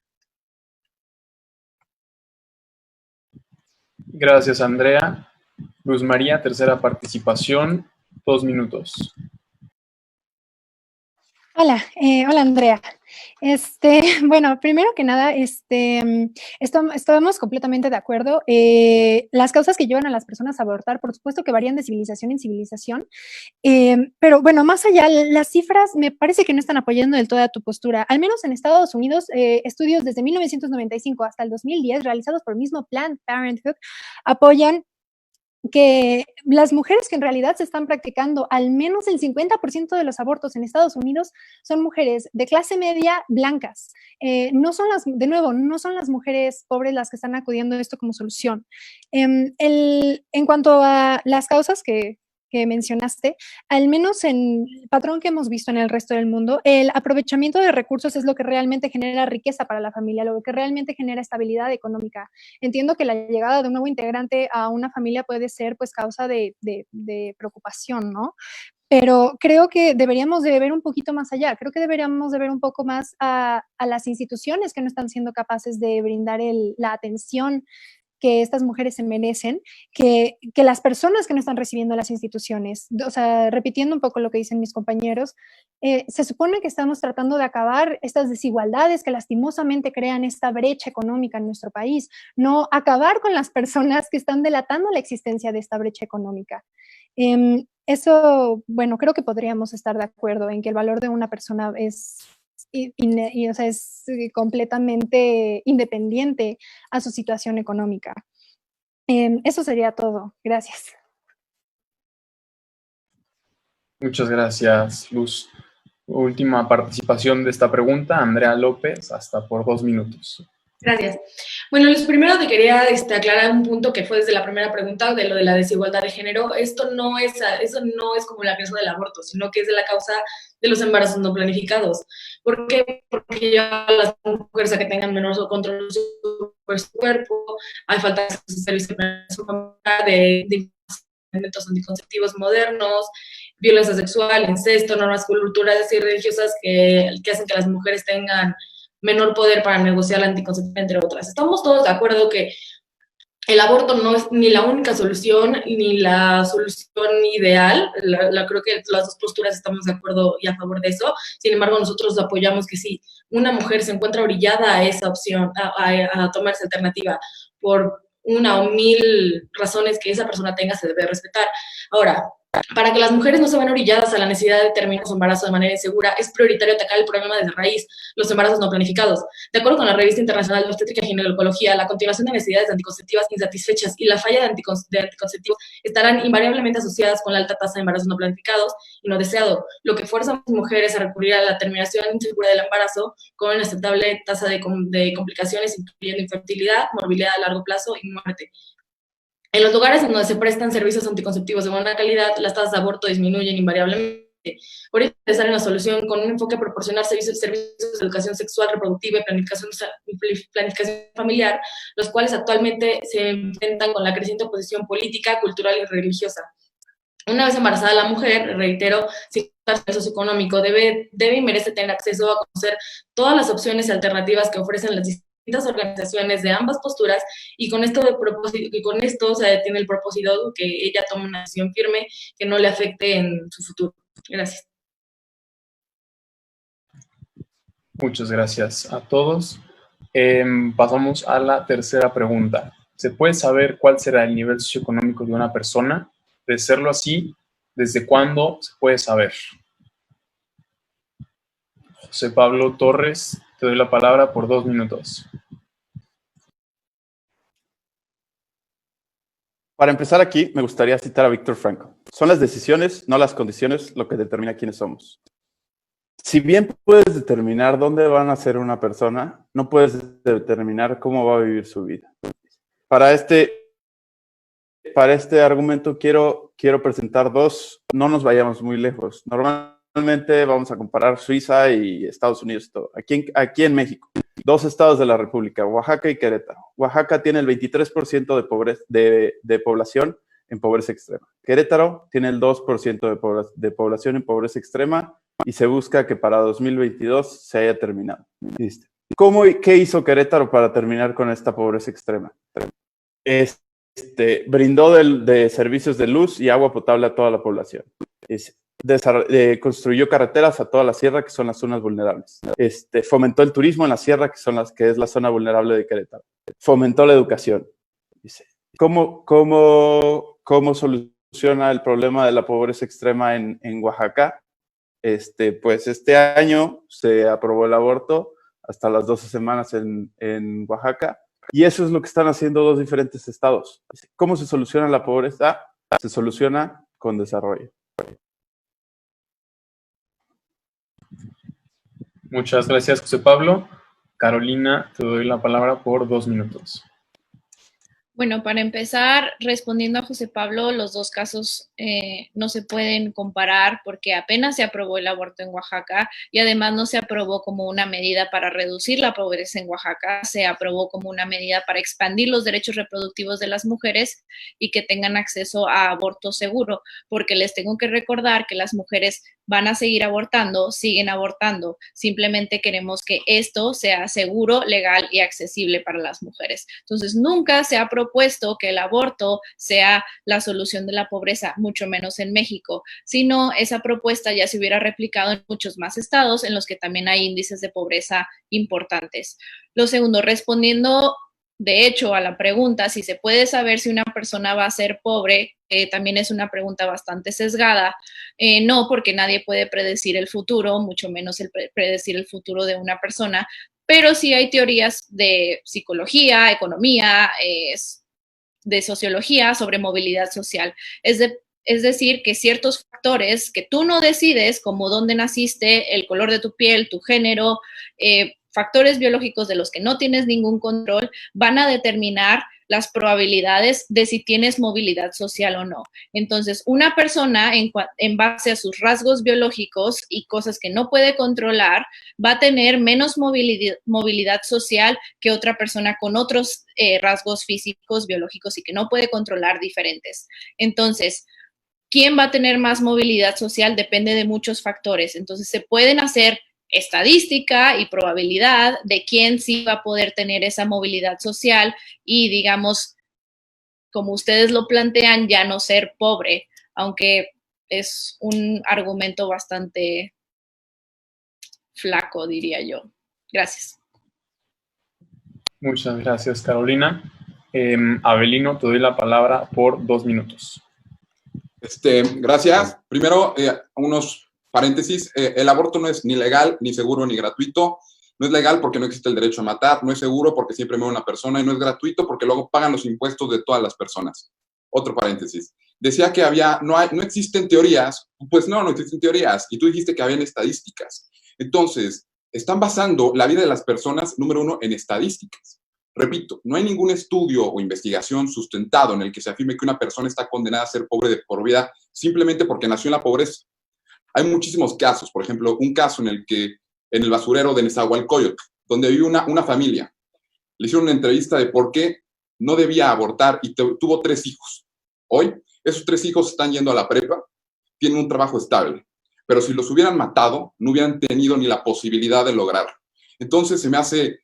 Gracias, Andrea. Luz María, tercera participación, 2 minutos. Hola, hola Andrea. Bueno, primero que nada, estamos completamente de acuerdo. Las causas que llevan a las personas a abortar, por supuesto que varían de civilización en civilización, pero bueno, más allá, las cifras me parece que no están apoyando del todo a tu postura. Al menos en Estados Unidos, estudios desde 1995 hasta el 2010 realizados por el mismo Planned Parenthood apoyan que las mujeres que en realidad se están practicando, al menos el 50% de los abortos en Estados Unidos son mujeres de clase media blancas. No son las mujeres pobres las que están acudiendo a esto como solución. En cuanto a las causas que que mencionaste, al menos en el patrón que hemos visto en el resto del mundo, el aprovechamiento de recursos es lo que realmente genera riqueza para la familia, lo que realmente genera estabilidad económica. Entiendo que la llegada de un nuevo integrante a una familia puede ser pues causa de preocupación, ¿no? Pero creo que deberíamos de ver un poquito más allá, creo que deberíamos de ver un poco más a las instituciones que no están siendo capaces de brindar la atención que estas mujeres se merecen, que las personas que no están recibiendo las instituciones. O sea, repitiendo un poco lo que dicen mis compañeros, se supone que estamos tratando de acabar estas desigualdades que lastimosamente crean esta brecha económica en nuestro país, no acabar con las personas que están delatando la existencia de esta brecha económica. Eso, bueno, creo que podríamos estar de acuerdo en que el valor de una persona es o sea, es completamente independiente a su situación económica. Eso sería todo. Gracias. Muchas gracias, Luz. Última participación de esta pregunta, Andrea López, hasta por 2 minutos. Gracias. Bueno, Luz, primero te quería aclarar un punto que fue desde la primera pregunta de lo de la desigualdad de género. Eso no es como la causa del aborto, sino que es de la causa de los embarazos no planificados. ¿Por qué? Porque ya las mujeres que tengan menor control sobre su cuerpo, hay falta de servicios de métodos anticonceptivos modernos, violencia sexual, incesto, normas culturales y religiosas que hacen que las mujeres tengan menor poder para negociar la anticoncepción, entre otras. Estamos todos de acuerdo que el aborto no es ni la única solución, ni la solución ideal. Creo que las dos posturas estamos de acuerdo y a favor de eso. Sin embargo, nosotros apoyamos que si una mujer se encuentra orillada a esa opción, a tomar esa alternativa por una o mil razones que esa persona tenga, se debe respetar. Ahora, para que las mujeres no se vean orilladas a la necesidad de terminar su embarazo de manera insegura, es prioritario atacar el problema desde raíz, los embarazos no planificados. De acuerdo con la Revista Internacional de Obstétrica y Ginecología, la continuación de necesidades anticonceptivas insatisfechas y la falla de anticonceptivos estarán invariablemente asociadas con la alta tasa de embarazos no planificados y no deseado, lo que fuerza a las mujeres a recurrir a la terminación insegura del embarazo con una aceptable tasa de complicaciones, incluyendo infertilidad, morbilidad a largo plazo y muerte. En los lugares en donde se prestan servicios anticonceptivos de buena calidad, las tasas de aborto disminuyen invariablemente. Por eso es necesaria una solución con un enfoque a proporcionar servicios de educación sexual, reproductiva y planificación familiar, los cuales actualmente se enfrentan con la creciente oposición política, cultural y religiosa. Una vez embarazada la mujer, reitero, sin acceso socioeconómico, debe y merece tener acceso a conocer todas las opciones y alternativas que ofrecen las distintas organizaciones de ambas posturas, y con esto se tiene el propósito que ella tome una decisión firme que no le afecte en su futuro. Gracias. Muchas gracias a todos. Pasamos a la tercera pregunta. ¿Se puede saber cuál será el nivel socioeconómico de una persona? De serlo así, ¿desde cuándo se puede saber? José Pablo Torres, te doy la palabra por 2 minutos. Para empezar aquí, me gustaría citar a Víctor Frankl. Son las decisiones, no las condiciones, lo que determina quiénes somos. Si bien puedes determinar dónde va a nacer una persona, no puedes determinar cómo va a vivir su vida. Para este argumento quiero presentar dos, no nos vayamos muy lejos. Normalmente vamos a comparar Suiza y Estados Unidos. Todo. Aquí en México, 2 estados de la República, Oaxaca y Querétaro. Oaxaca tiene el 23% de población en pobreza extrema. Querétaro tiene el 2% de población en pobreza extrema y se busca que para 2022 se haya terminado. ¿Qué hizo Querétaro para terminar con esta pobreza extrema? Brindó de servicios de luz y agua potable a toda la población. Construyó carreteras a toda la sierra, que son las zonas vulnerables. Fomentó el turismo en la sierra, que es la zona vulnerable de Querétaro. Fomentó la educación. ¿Cómo soluciona el problema de la pobreza extrema en Oaxaca? Pues este año se aprobó el aborto hasta las 12 semanas en Oaxaca. Y eso es lo que están haciendo 2 diferentes estados. ¿Cómo se soluciona la pobreza? Se soluciona con desarrollo. Muchas gracias, José Pablo. Carolina, te doy la palabra por 2 minutos. Bueno, para empezar, respondiendo a José Pablo, los dos casos no se pueden comparar porque apenas se aprobó el aborto en Oaxaca y además no se aprobó como una medida para reducir la pobreza en Oaxaca, se aprobó como una medida para expandir los derechos reproductivos de las mujeres y que tengan acceso a aborto seguro, porque les tengo que recordar que las mujeres van a seguir abortando, siguen abortando. Simplemente queremos que esto sea seguro, legal y accesible para las mujeres. Entonces, nunca se ha propuesto que el aborto sea la solución de la pobreza, mucho menos en México, sino esa propuesta ya se hubiera replicado en muchos más estados en los que también hay índices de pobreza importantes. Lo segundo, respondiendo de hecho a la pregunta si se puede saber si una persona va a ser pobre, también es una pregunta bastante sesgada. No, porque nadie puede predecir el futuro, mucho menos predecir el futuro de una persona, pero sí hay teorías de psicología, economía, de sociología sobre movilidad social. Es decir, que ciertos factores que tú no decides, como dónde naciste, el color de tu piel, tu género, factores biológicos de los que no tienes ningún control, van a determinar las probabilidades de si tienes movilidad social o no. Entonces, una persona en base a sus rasgos biológicos y cosas que no puede controlar, va a tener menos movilidad social que otra persona con otros rasgos físicos, biológicos y que no puede controlar diferentes. Entonces, ¿quién va a tener más movilidad social? Depende de muchos factores. Entonces, se pueden hacer estadística y probabilidad de quién sí va a poder tener esa movilidad social y, digamos, como ustedes lo plantean, ya no ser pobre, aunque es un argumento bastante flaco, diría yo. Gracias. Muchas gracias, Carolina. Avelino, te doy la palabra por 2 minutos. Gracias. Primero, unos paréntesis. El aborto no es ni legal, ni seguro, ni gratuito. No es legal porque no existe el derecho a matar, no es seguro porque siempre muere una persona y no es gratuito porque luego pagan los impuestos de todas las personas. Otro paréntesis. Decía que no existen teorías. Pues no existen teorías. Y tú dijiste que habían estadísticas. Entonces, están basando la vida de las personas, número uno, en estadísticas. Repito, no hay ningún estudio o investigación sustentado en el que se afirme que una persona está condenada a ser pobre de por vida simplemente porque nació en la pobreza. Hay muchísimos casos, por ejemplo, un caso en el que en el basurero de Nezahualcóyotl, donde vive una familia, le hicieron una entrevista de por qué no debía abortar y tuvo 3 hijos. Hoy, esos 3 hijos están yendo a la prepa, tienen un trabajo estable, pero si los hubieran matado, no hubieran tenido ni la posibilidad de lograrlo. Entonces, se me hace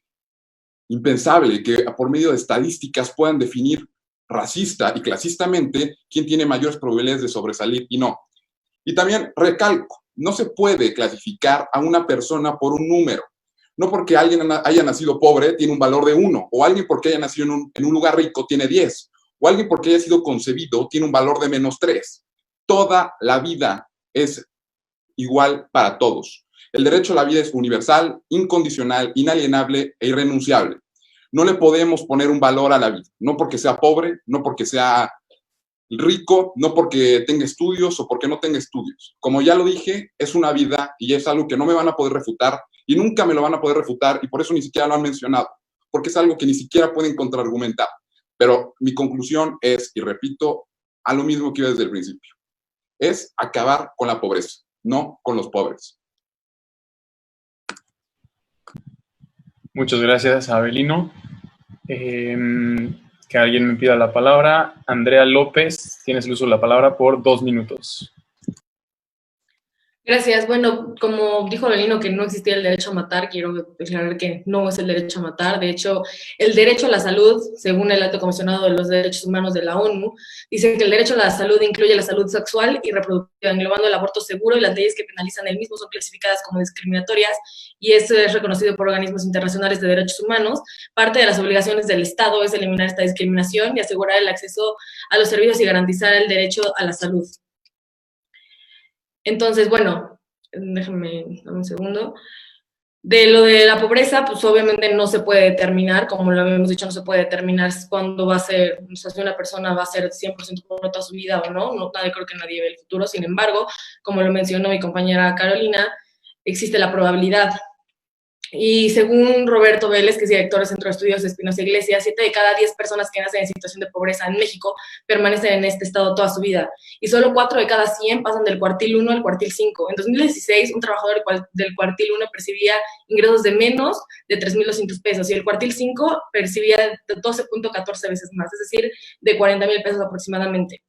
impensable que por medio de estadísticas puedan definir racista y clasistamente quién tiene mayores probabilidades de sobresalir y no. Y también recalco, no se puede clasificar a una persona por un número. No porque alguien haya nacido pobre tiene un valor de 1, o alguien porque haya nacido en un lugar rico tiene 10, o alguien porque haya sido concebido tiene un valor de -3. Toda la vida es igual para todos. El derecho a la vida es universal, incondicional, inalienable e irrenunciable. No le podemos poner un valor a la vida, no porque sea pobre, no porque sea rico, no porque tenga estudios o porque no tenga estudios. Como ya lo dije, es una vida y es algo que no me van a poder refutar y nunca me lo van a poder refutar y por eso ni siquiera lo han mencionado, porque es algo que ni siquiera pueden contraargumentar. Pero mi conclusión es, y repito, a lo mismo que iba desde el principio, es acabar con la pobreza, no con los pobres. Muchas gracias, Avelino. Que alguien me pida la palabra. Andrea López, tienes el uso de la palabra por 2 minutos. Gracias. Bueno, como dijo Avelino que no existía el derecho a matar, quiero declarar que no es el derecho a matar. De hecho, el derecho a la salud, según el Alto Comisionado de los Derechos Humanos de la ONU, dice que el derecho a la salud incluye la salud sexual y reproductiva, englobando el aborto seguro, y las leyes que penalizan el mismo son clasificadas como discriminatorias, y eso es reconocido por organismos internacionales de derechos humanos. Parte de las obligaciones del Estado es eliminar esta discriminación y asegurar el acceso a los servicios y garantizar el derecho a la salud. Entonces, bueno, déjenme un segundo. De lo de la pobreza, pues obviamente no se puede determinar, como lo habíamos dicho, no se puede determinar cuándo va a ser, o sea, si una persona va a ser 100% pobre toda su vida o no, creo que nadie ve el futuro. Sin embargo, como lo mencionó mi compañera Carolina, existe la probabilidad. Y según Roberto Vélez, que es director del Centro de Estudios de Espinosa Iglesias, 7 de cada 10 personas que nacen en situación de pobreza en México permanecen en este estado toda su vida. Y solo 4 de cada 100 pasan del cuartil 1 al cuartil 5. En 2016, un trabajador del cuartil 1 percibía ingresos de menos de 3.200 pesos y el cuartil 5 percibía 12.14 veces más, es decir, de 40,000 pesos aproximadamente.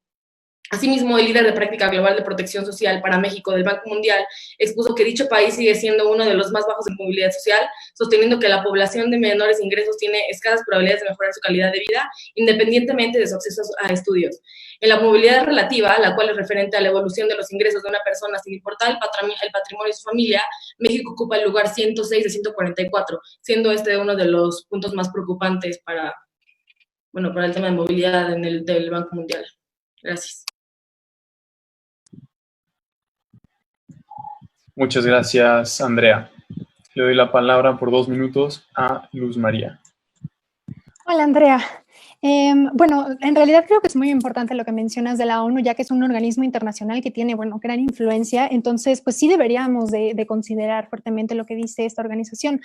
Asimismo, el líder de práctica global de protección social para México del Banco Mundial expuso que dicho país sigue siendo uno de los más bajos en movilidad social, sosteniendo que la población de menores ingresos tiene escasas probabilidades de mejorar su calidad de vida, independientemente de su acceso a estudios. En la movilidad relativa, la cual es referente a la evolución de los ingresos de una persona sin importar el patrimonio de su familia, México ocupa el lugar 106 de 144, siendo este uno de los puntos más preocupantes para el tema de movilidad del Banco Mundial. Gracias. Muchas gracias, Andrea. Le doy la palabra por 2 minutos a Luz María. Hola, Andrea. Bueno, en realidad creo que es muy importante lo que mencionas de la ONU, ya que es un organismo internacional que tiene, gran influencia. Entonces, pues sí deberíamos de considerar fuertemente lo que dice esta organización.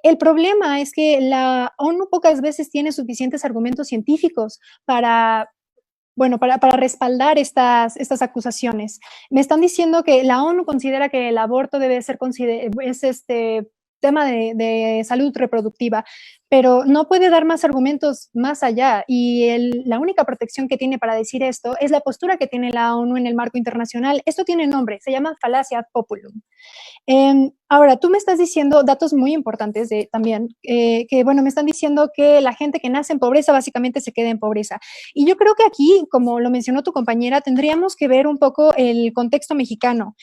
El problema es que la ONU pocas veces tiene suficientes argumentos científicos para respaldar estas acusaciones. Me están diciendo que la ONU considera que el aborto debe ser tema de salud reproductiva, pero no puede dar más argumentos más allá, y la única protección que tiene para decir esto es la postura que tiene la ONU en el marco internacional. Esto tiene nombre, se llama falacia ad populum. Ahora, tú me estás diciendo datos muy importantes también, me están diciendo que la gente que nace en pobreza básicamente se queda en pobreza. Y yo creo que aquí, como lo mencionó tu compañera, tendríamos que ver un poco el contexto mexicano.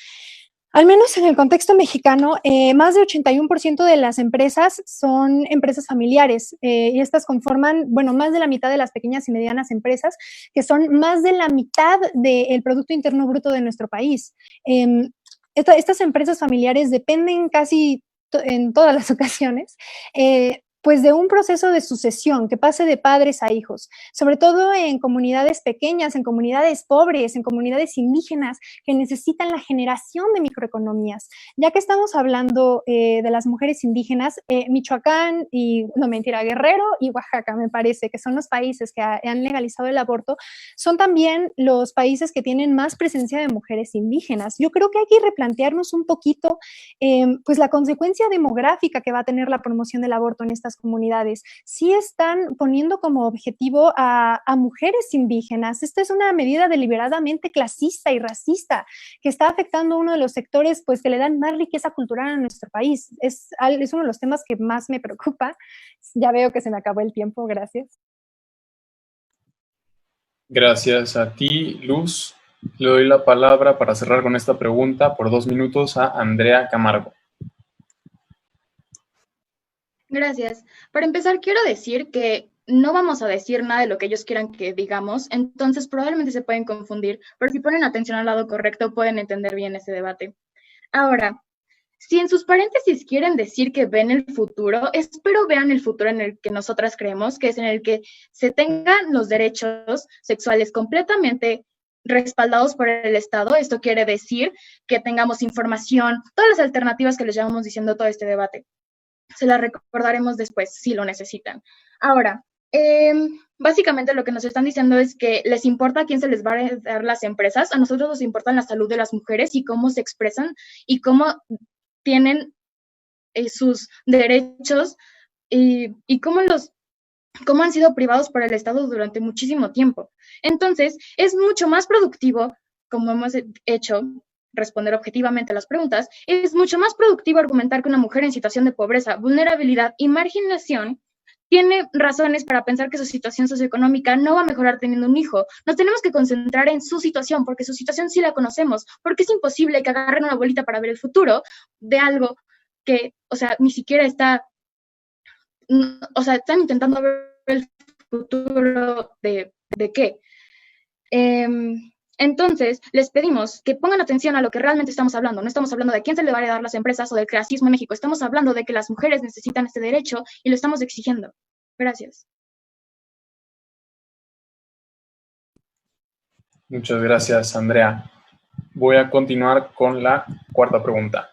Al menos en el contexto mexicano, más de 81% de las empresas son empresas familiares, y estas conforman, más de la mitad de las pequeñas y medianas empresas, que son más de la mitad del Producto Interno Bruto de nuestro país. Estas empresas familiares dependen casi en todas las ocasiones, pues de un proceso de sucesión que pase de padres a hijos, sobre todo en comunidades pequeñas, en comunidades pobres, en comunidades indígenas que necesitan la generación de microeconomías. Ya que estamos hablando de las mujeres indígenas, Michoacán Guerrero y Oaxaca, me parece que son los países que han legalizado el aborto, son también los países que tienen más presencia de mujeres indígenas. Yo creo que hay que replantearnos un poquito pues la consecuencia demográfica que va a tener la promoción del aborto en estas comunidades. Sí están poniendo como objetivo a mujeres indígenas. Esta es una medida deliberadamente clasista y racista que está afectando uno de los sectores pues que le dan más riqueza cultural a nuestro país. Es uno de los temas que más me preocupa. Ya veo que se me acabó el tiempo. Gracias. Gracias a ti, Luz. Le doy la palabra para cerrar con esta pregunta por 2 minutos a Andrea Camargo. Gracias. Para empezar, quiero decir que no vamos a decir nada de lo que ellos quieran que digamos, entonces probablemente se pueden confundir, pero si ponen atención al lado correcto pueden entender bien ese debate. Ahora, si en sus paréntesis quieren decir que ven el futuro, espero vean el futuro en el que nosotras creemos, que es en el que se tengan los derechos sexuales completamente respaldados por el Estado. Esto quiere decir que tengamos información, todas las alternativas que les llevamos diciendo todo este debate. Se las recordaremos después si lo necesitan. Ahora, básicamente lo que nos están diciendo es que les importa a quién se les va a dar las empresas. A nosotros nos importa la salud de las mujeres y cómo se expresan y cómo tienen sus derechos y cómo han sido privados por el Estado durante muchísimo tiempo. Entonces, es mucho más productivo, como hemos hecho, responder objetivamente a las preguntas, es mucho más productivo argumentar que una mujer en situación de pobreza, vulnerabilidad y marginación tiene razones para pensar que su situación socioeconómica no va a mejorar teniendo un hijo. Nos tenemos que concentrar en su situación, porque su situación sí la conocemos, porque es imposible que agarren una bolita para ver el futuro de algo que, ni siquiera están intentando ver el futuro de qué. Entonces, les pedimos que pongan atención a lo que realmente estamos hablando. No estamos hablando de quién se le va a dar las empresas o del clasismo en México. Estamos hablando de que las mujeres necesitan este derecho y lo estamos exigiendo. Gracias. Muchas gracias, Andrea. Voy a continuar con la cuarta pregunta.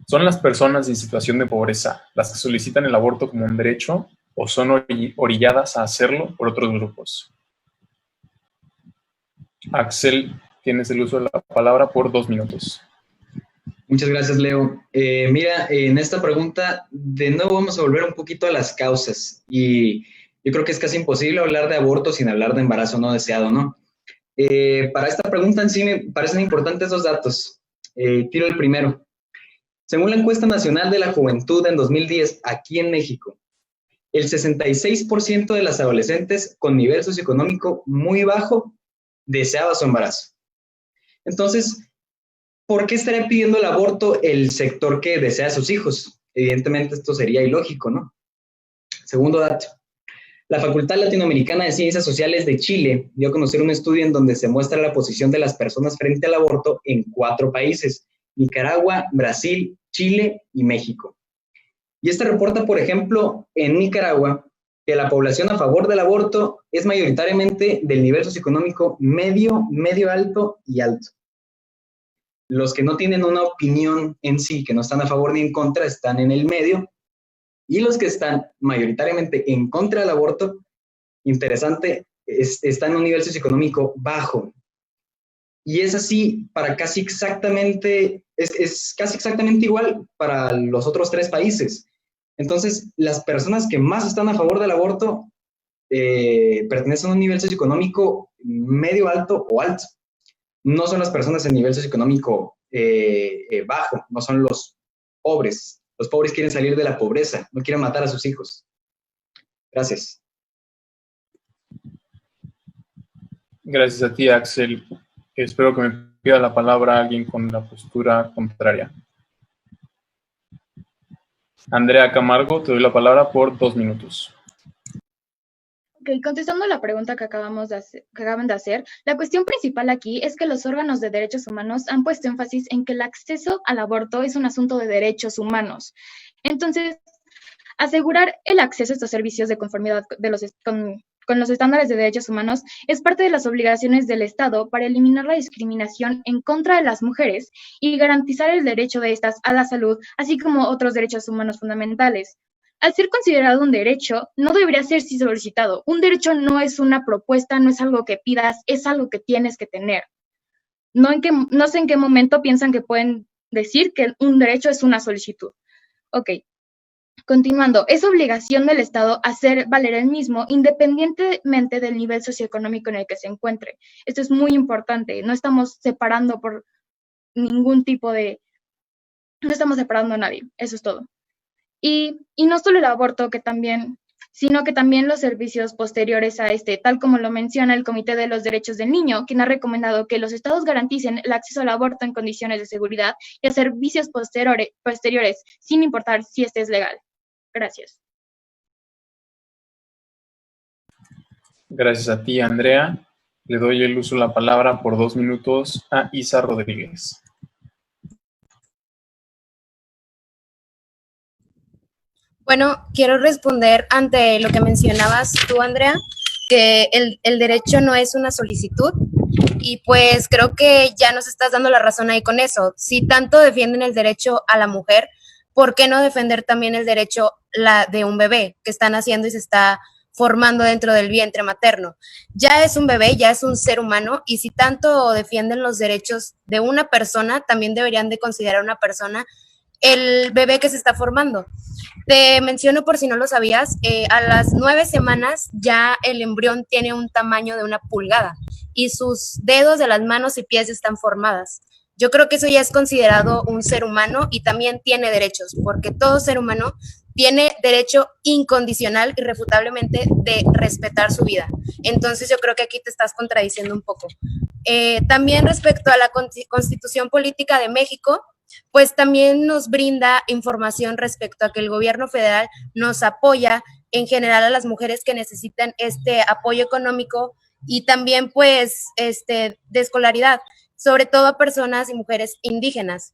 ¿Son las personas en situación de pobreza las que solicitan el aborto como un derecho o son orilladas a hacerlo por otros grupos? Axel, tienes el uso de la palabra por 2 minutos. Muchas gracias, Leo. Mira, en esta pregunta de nuevo vamos a volver un poquito a las causas y yo creo que es casi imposible hablar de aborto sin hablar de embarazo no deseado, ¿no? Para esta pregunta en sí me parecen importantes dos datos. Tiro el primero. Según la encuesta nacional de la juventud en 2010, aquí en México, el 66% de las adolescentes con nivel socioeconómico muy bajo deseaba su embarazo. Entonces, ¿por qué estaría pidiendo el aborto el sector que desea a sus hijos? Evidentemente esto sería ilógico, ¿no? Segundo dato. La Facultad Latinoamericana de Ciencias Sociales de Chile dio a conocer un estudio en donde se muestra la posición de las personas frente al aborto en 4 países: Nicaragua, Brasil, Chile y México. Y este reporta, por ejemplo, en Nicaragua, que la población a favor del aborto es mayoritariamente del nivel socioeconómico medio, medio alto y alto. Los que no tienen una opinión en sí, que no están a favor ni en contra, están en el medio. Y los que están mayoritariamente en contra del aborto, interesante, están en un nivel socioeconómico bajo. Y es así para casi exactamente, es casi exactamente igual para los otros 3 países. Entonces, las personas que más están a favor del aborto pertenecen a un nivel socioeconómico medio alto o alto. No son las personas en nivel socioeconómico bajo, no son los pobres. Los pobres quieren salir de la pobreza, no quieren matar a sus hijos. Gracias. Gracias a ti, Axel. Espero que me pida la palabra alguien con la postura contraria. Andrea Camargo, te doy la palabra por 2 minutos. Ok, contestando la pregunta que acaban de hacer, la cuestión principal aquí es que los órganos de derechos humanos han puesto énfasis en que el acceso al aborto es un asunto de derechos humanos. Entonces, asegurar el acceso a estos servicios de conformidad con los estándares de derechos humanos es parte de las obligaciones del Estado para eliminar la discriminación en contra de las mujeres y garantizar el derecho de estas a la salud, así como otros derechos humanos fundamentales. Al ser considerado un derecho, no debería ser solicitado. Un derecho no es una propuesta, no es algo que pidas, es algo que tienes que tener. No sé en qué momento piensan que pueden decir que un derecho es una solicitud. Ok. Continuando, es obligación del Estado hacer valer el mismo independientemente del nivel socioeconómico en el que se encuentre. Esto es muy importante. No estamos separando por ningún tipo de... No estamos separando a nadie. Eso es todo. Y no solo el aborto, sino que también los servicios posteriores a este, tal como lo menciona el Comité de los Derechos del Niño, quien ha recomendado que los estados garanticen el acceso al aborto en condiciones de seguridad y a servicios posteriores, sin importar si este es legal. Gracias. Gracias a ti, Andrea. Le doy el uso de la palabra por 2 minutos a Isa Rodríguez. Bueno, quiero responder ante lo que mencionabas tú, Andrea, que el derecho no es una solicitud, y pues creo que ya nos estás dando la razón ahí con eso. Si tanto defienden el derecho a la mujer, ¿por qué no defender también el derecho de un bebé que está naciendo y se está formando dentro del vientre materno? Ya es un bebé, ya es un ser humano, y si tanto defienden los derechos de una persona, también deberían de considerar una persona el bebé que se está formando. Te menciono por si no lo sabías, a las 9 semanas ya el embrión tiene un tamaño de 1 pulgada y sus dedos de las manos y pies están formadas. Yo creo que eso ya es considerado un ser humano y también tiene derechos, porque todo ser humano tiene derecho incondicional, irrefutablemente, de respetar su vida. Entonces yo creo que aquí te estás contradiciendo un poco. También respecto a la Constitución Política de México, pues también nos brinda información respecto a que el gobierno federal nos apoya en general a las mujeres que necesitan este apoyo económico y también pues de escolaridad, sobre todo a personas y mujeres indígenas.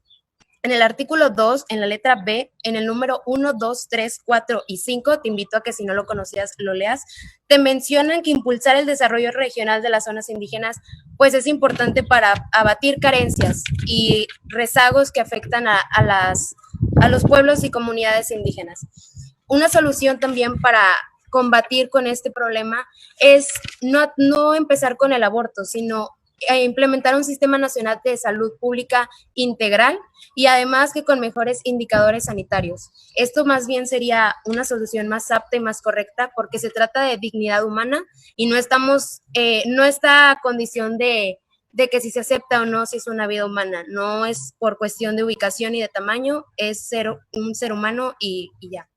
En el artículo 2, en la letra B, en el número 1, 2, 3, 4 y 5, te invito a que si no lo conocías lo leas, te mencionan que impulsar el desarrollo regional de las zonas indígenas pues es importante para abatir carencias y rezagos que afectan a las a los pueblos y comunidades indígenas. Una solución también para combatir con este problema es no empezar con el aborto, sino implementar un sistema nacional de salud pública integral y además que con mejores indicadores sanitarios. Esto más bien sería una solución más apta y más correcta porque se trata de dignidad humana y no esta condición de que si se acepta o no si es una vida humana. No es por cuestión de ubicación y de tamaño, es un ser humano y ya.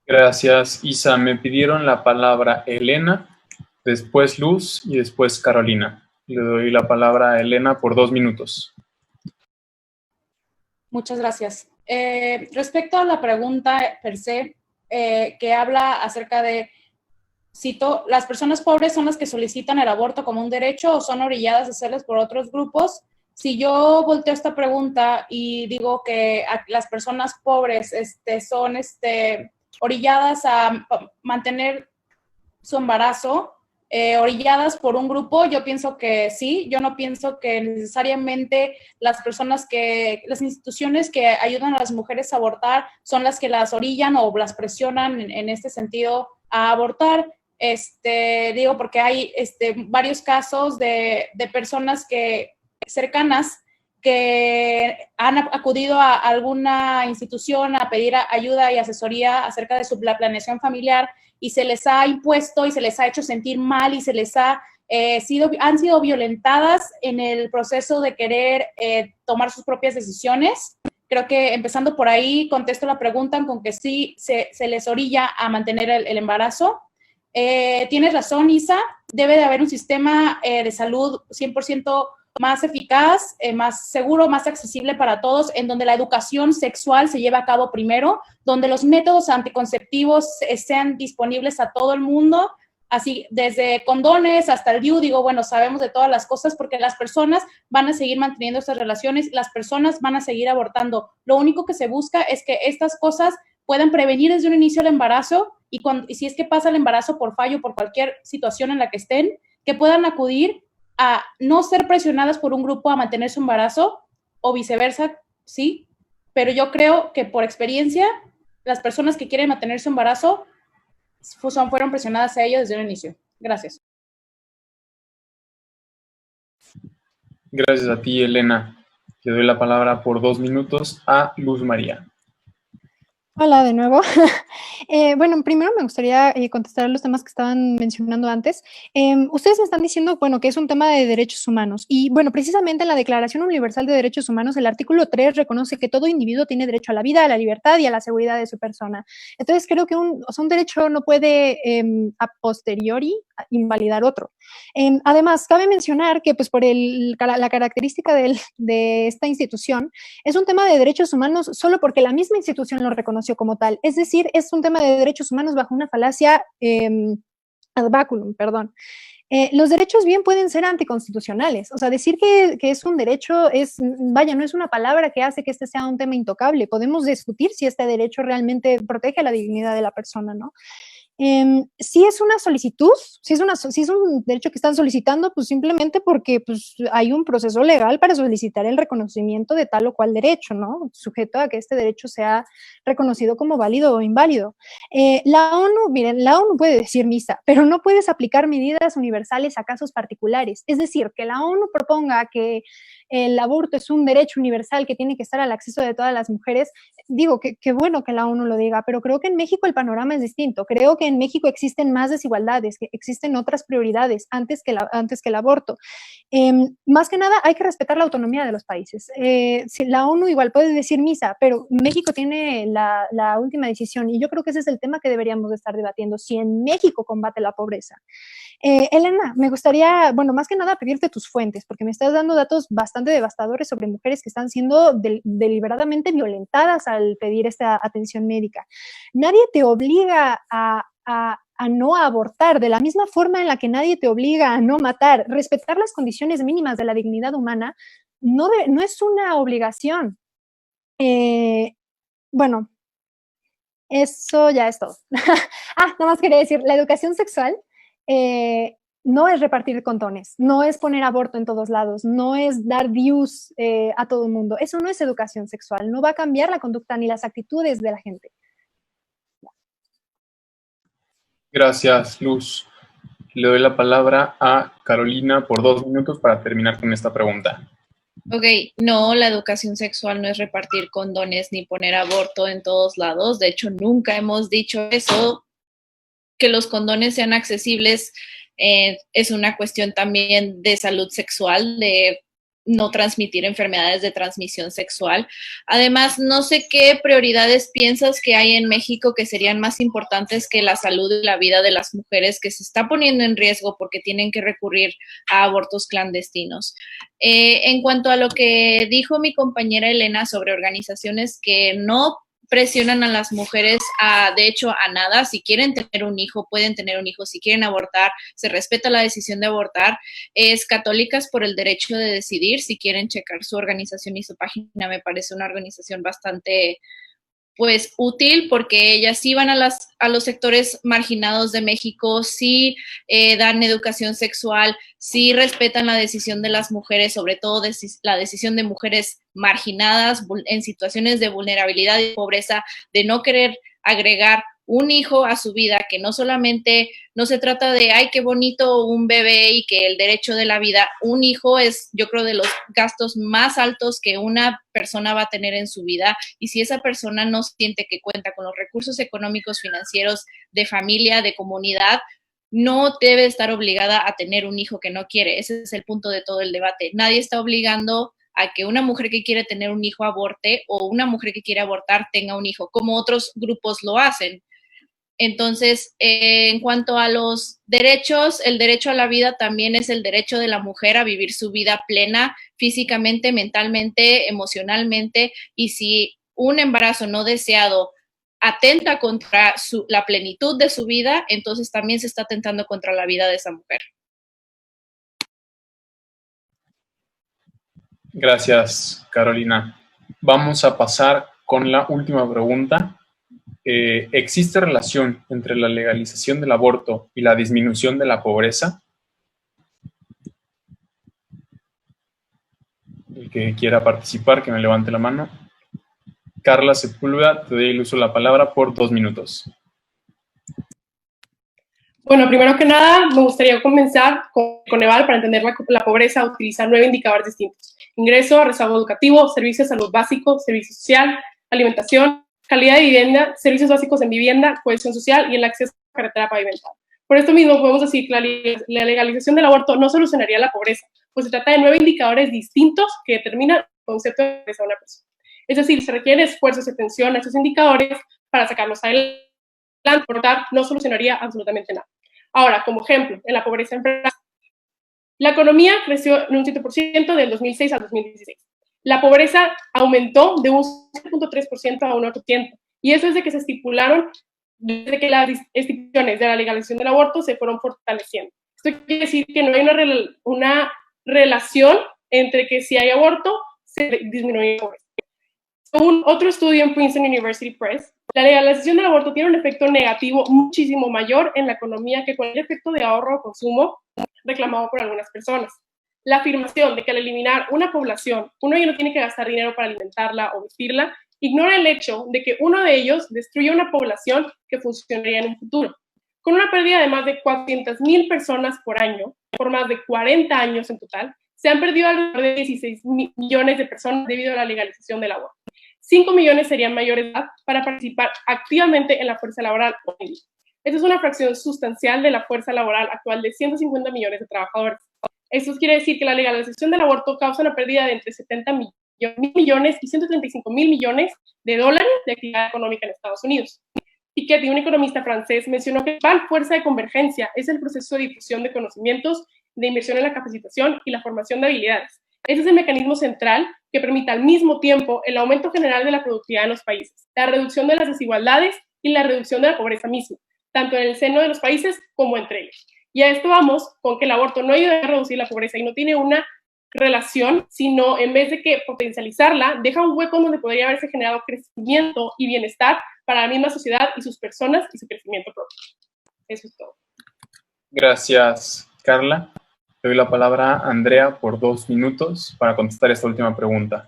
Gracias, Isa. Me pidieron la palabra Elena, después Luz y después Carolina. Le doy la palabra a Elena por 2 minutos. Muchas gracias. Respecto a la pregunta per se, que habla acerca de, cito, ¿las personas pobres son las que solicitan el aborto como un derecho o son orilladas a hacerlo por otros grupos? Si yo volteo esta pregunta y digo que las personas pobres son orilladas a mantener su embarazo, orilladas por un grupo, yo pienso que sí. Yo no pienso que necesariamente las instituciones que ayudan a las mujeres a abortar son las que las orillan o las presionan en este sentido a abortar. Digo porque hay varios casos de personas cercanas que han acudido a alguna institución a pedir ayuda y asesoría acerca de la planeación familiar y se les ha impuesto y se les ha hecho sentir mal y se les han sido violentadas en el proceso de querer tomar sus propias decisiones. Creo que empezando por ahí contesto la pregunta con que sí se les orilla a mantener el embarazo. Tienes razón, Isa, debe de haber un sistema de salud 100% más eficaz, más seguro, más accesible para todos, en donde la educación sexual se lleva a cabo primero, donde los métodos anticonceptivos sean disponibles a todo el mundo, así desde condones hasta el DIU. Digo, bueno, sabemos de todas las cosas porque las personas van a seguir manteniendo estas relaciones, las personas van a seguir abortando. Lo único que se busca es que estas cosas puedan prevenir desde un inicio el embarazo y si es que pasa el embarazo por fallo, por cualquier situación en la que estén, que puedan acudir a no ser presionadas por un grupo a mantener su embarazo o viceversa, sí, pero yo creo que por experiencia las personas que quieren mantener su embarazo fueron presionadas a ello desde un inicio. Gracias. Gracias a ti, Elena. Le doy la palabra por 2 minutos a Luz María. Hola de nuevo. Bueno, primero me gustaría contestar los temas que estaban mencionando antes. Ustedes me están diciendo, bueno, que es un tema de derechos humanos. Y bueno, precisamente en la Declaración Universal de Derechos Humanos, el artículo 3 reconoce que todo individuo tiene derecho a la vida, a la libertad y a la seguridad de su persona. Entonces creo que un derecho no puede a posteriori invalidar otro. Además, cabe mencionar que pues por la característica de esta institución, es un tema de derechos humanos solo porque la misma institución lo reconoció como tal. Es decir, es un tema de derechos humanos bajo una falacia ad baculum, perdón. Los derechos bien pueden ser anticonstitucionales. O sea, decir que es un derecho no es una palabra que hace que este sea un tema intocable. Podemos discutir si este derecho realmente protege la dignidad de la persona, ¿no? Si es una solicitud, si es un derecho que están solicitando, pues simplemente porque pues, hay un proceso legal para solicitar el reconocimiento de tal o cual derecho, ¿no? Sujeto a que este derecho sea reconocido como válido o inválido. La ONU puede decir misa, pero no puedes aplicar medidas universales a casos particulares. Es decir, que la ONU proponga que el aborto es un derecho universal que tiene que estar al acceso de todas las mujeres, digo, que bueno que la ONU lo diga, pero creo que en México el panorama es distinto. Creo que en México existen más desigualdades, que existen otras prioridades antes que el aborto. Más que nada hay que respetar la autonomía de los países. Si la ONU igual puede decir misa, pero México tiene la última decisión y yo creo que ese es el tema que deberíamos de estar debatiendo, si en México combate la pobreza. Elena, me gustaría, bueno, más que nada pedirte tus fuentes, porque me estás dando datos bastante devastadores sobre mujeres que están siendo deliberadamente violentadas al pedir esta atención médica. Nadie te obliga a no abortar, de la misma forma en la que nadie te obliga a no matar. Respetar las condiciones mínimas de la dignidad humana no es una obligación. Bueno, eso ya es todo. Nada más quería decir, la educación sexual no es repartir condones, no es poner aborto en todos lados, no es dar views a todo el mundo. Eso no es educación sexual, no va a cambiar la conducta ni las actitudes de la gente. Gracias, Luz. Le doy la palabra a Carolina por 2 minutos para terminar con esta pregunta. Ok, no, la educación sexual no es repartir condones ni poner aborto en todos lados. De hecho, nunca hemos dicho eso. Que los condones sean accesibles es una cuestión también de salud sexual, de no transmitir enfermedades de transmisión sexual. Además, no sé qué prioridades piensas que hay en México que serían más importantes que la salud y la vida de las mujeres que se está poniendo en riesgo porque tienen que recurrir a abortos clandestinos. En cuanto a lo que dijo mi compañera Elena sobre organizaciones que no presionan a las mujeres de hecho, a nada. Si quieren tener un hijo, pueden tener un hijo. Si quieren abortar, se respeta la decisión de abortar. Es Católicas por el Derecho de Decidir. Si quieren checar su organización y su página, me parece una organización bastante pues útil porque ellas sí van a los sectores marginados de México, sí dan educación sexual, sí respetan la decisión de las mujeres, sobre todo la decisión de mujeres marginadas en situaciones de vulnerabilidad y pobreza, de no querer agregar un hijo a su vida, que no solamente, no se trata de, ay, qué bonito un bebé y que el derecho de la vida, un hijo es, yo creo, de los gastos más altos que una persona va a tener en su vida, y si esa persona no siente que cuenta con los recursos económicos, financieros, de familia, de comunidad, no debe estar obligada a tener un hijo que no quiere. Ese es el punto de todo el debate. Nadie está obligando a que una mujer que quiere tener un hijo aborte o una mujer que quiere abortar tenga un hijo, como otros grupos lo hacen. Entonces, en cuanto a los derechos, el derecho a la vida también es el derecho de la mujer a vivir su vida plena, físicamente, mentalmente, emocionalmente, y si un embarazo no deseado atenta contra la plenitud de su vida, entonces también se está atentando contra la vida de esa mujer. Gracias, Carolina. Vamos a pasar con la última pregunta. ¿Existe relación entre la legalización del aborto y la disminución de la pobreza? El que quiera participar, que me levante la mano. Carla Sepúlveda, te doy el uso de la palabra por 2 minutos. Bueno, primero que nada, me gustaría comenzar con Coneval para entender la pobreza, utilizar 9 indicadores distintos. Ingreso, rezago educativo, servicio de salud básico, servicio social, alimentación, calidad de vivienda, servicios básicos en vivienda, cohesión social y el acceso a carretera pavimentada. Por esto mismo podemos decir que la legalización del aborto no solucionaría la pobreza, pues se trata de 9 indicadores distintos que determinan el concepto de pobreza de una persona. Es decir, se requiere esfuerzos y atención a estos indicadores para sacarlos adelante. Por lo tanto, no solucionaría absolutamente nada. Ahora, como ejemplo, en la pobreza en Francia, la economía creció en un 7% del 2006 al 2016. La pobreza aumentó de un 7.3% a un 8%, y eso es de que se estipularon, desde que las instituciones de la legalización del aborto se fueron fortaleciendo. Esto quiere decir que no hay una relación entre que si hay aborto, se disminuye la pobreza. Según otro estudio en Princeton University Press, la legalización del aborto tiene un efecto negativo muchísimo mayor en la economía que cualquier efecto de ahorro o consumo reclamado por algunas personas. La afirmación de que al eliminar una población, uno ya no tiene que gastar dinero para alimentarla o vestirla, ignora el hecho de que uno de ellos destruye una población que funcionaría en un futuro. Con una pérdida de más de 400,000 personas por año, por más de 40 años en total, se han perdido alrededor de 16 millones de personas debido a la legalización del aborto. 5 millones serían mayores de edad para participar activamente en la fuerza laboral hoy en día. Esta es una fracción sustancial de la fuerza laboral actual de 150 millones de trabajadores. Esto quiere decir que la legalización del aborto causa una pérdida de entre 70 millones y 135 mil millones de dólares de actividad económica en Estados Unidos. Piketty, un economista francés, mencionó que la principal fuerza de convergencia es el proceso de difusión de conocimientos, de inversión en la capacitación y la formación de habilidades. Ese es el mecanismo central que permite al mismo tiempo el aumento general de la productividad en los países, la reducción de las desigualdades y la reducción de la pobreza misma, tanto en el seno de los países como entre ellos. Y a esto vamos con que el aborto no ayuda a reducir la pobreza y no tiene una relación, sino en vez de que potencializarla, deja un hueco donde podría haberse generado crecimiento y bienestar para la misma sociedad y sus personas y su crecimiento propio. Eso es todo. Gracias, Carla. Le doy la palabra a Andrea por 2 minutos para contestar esta última pregunta.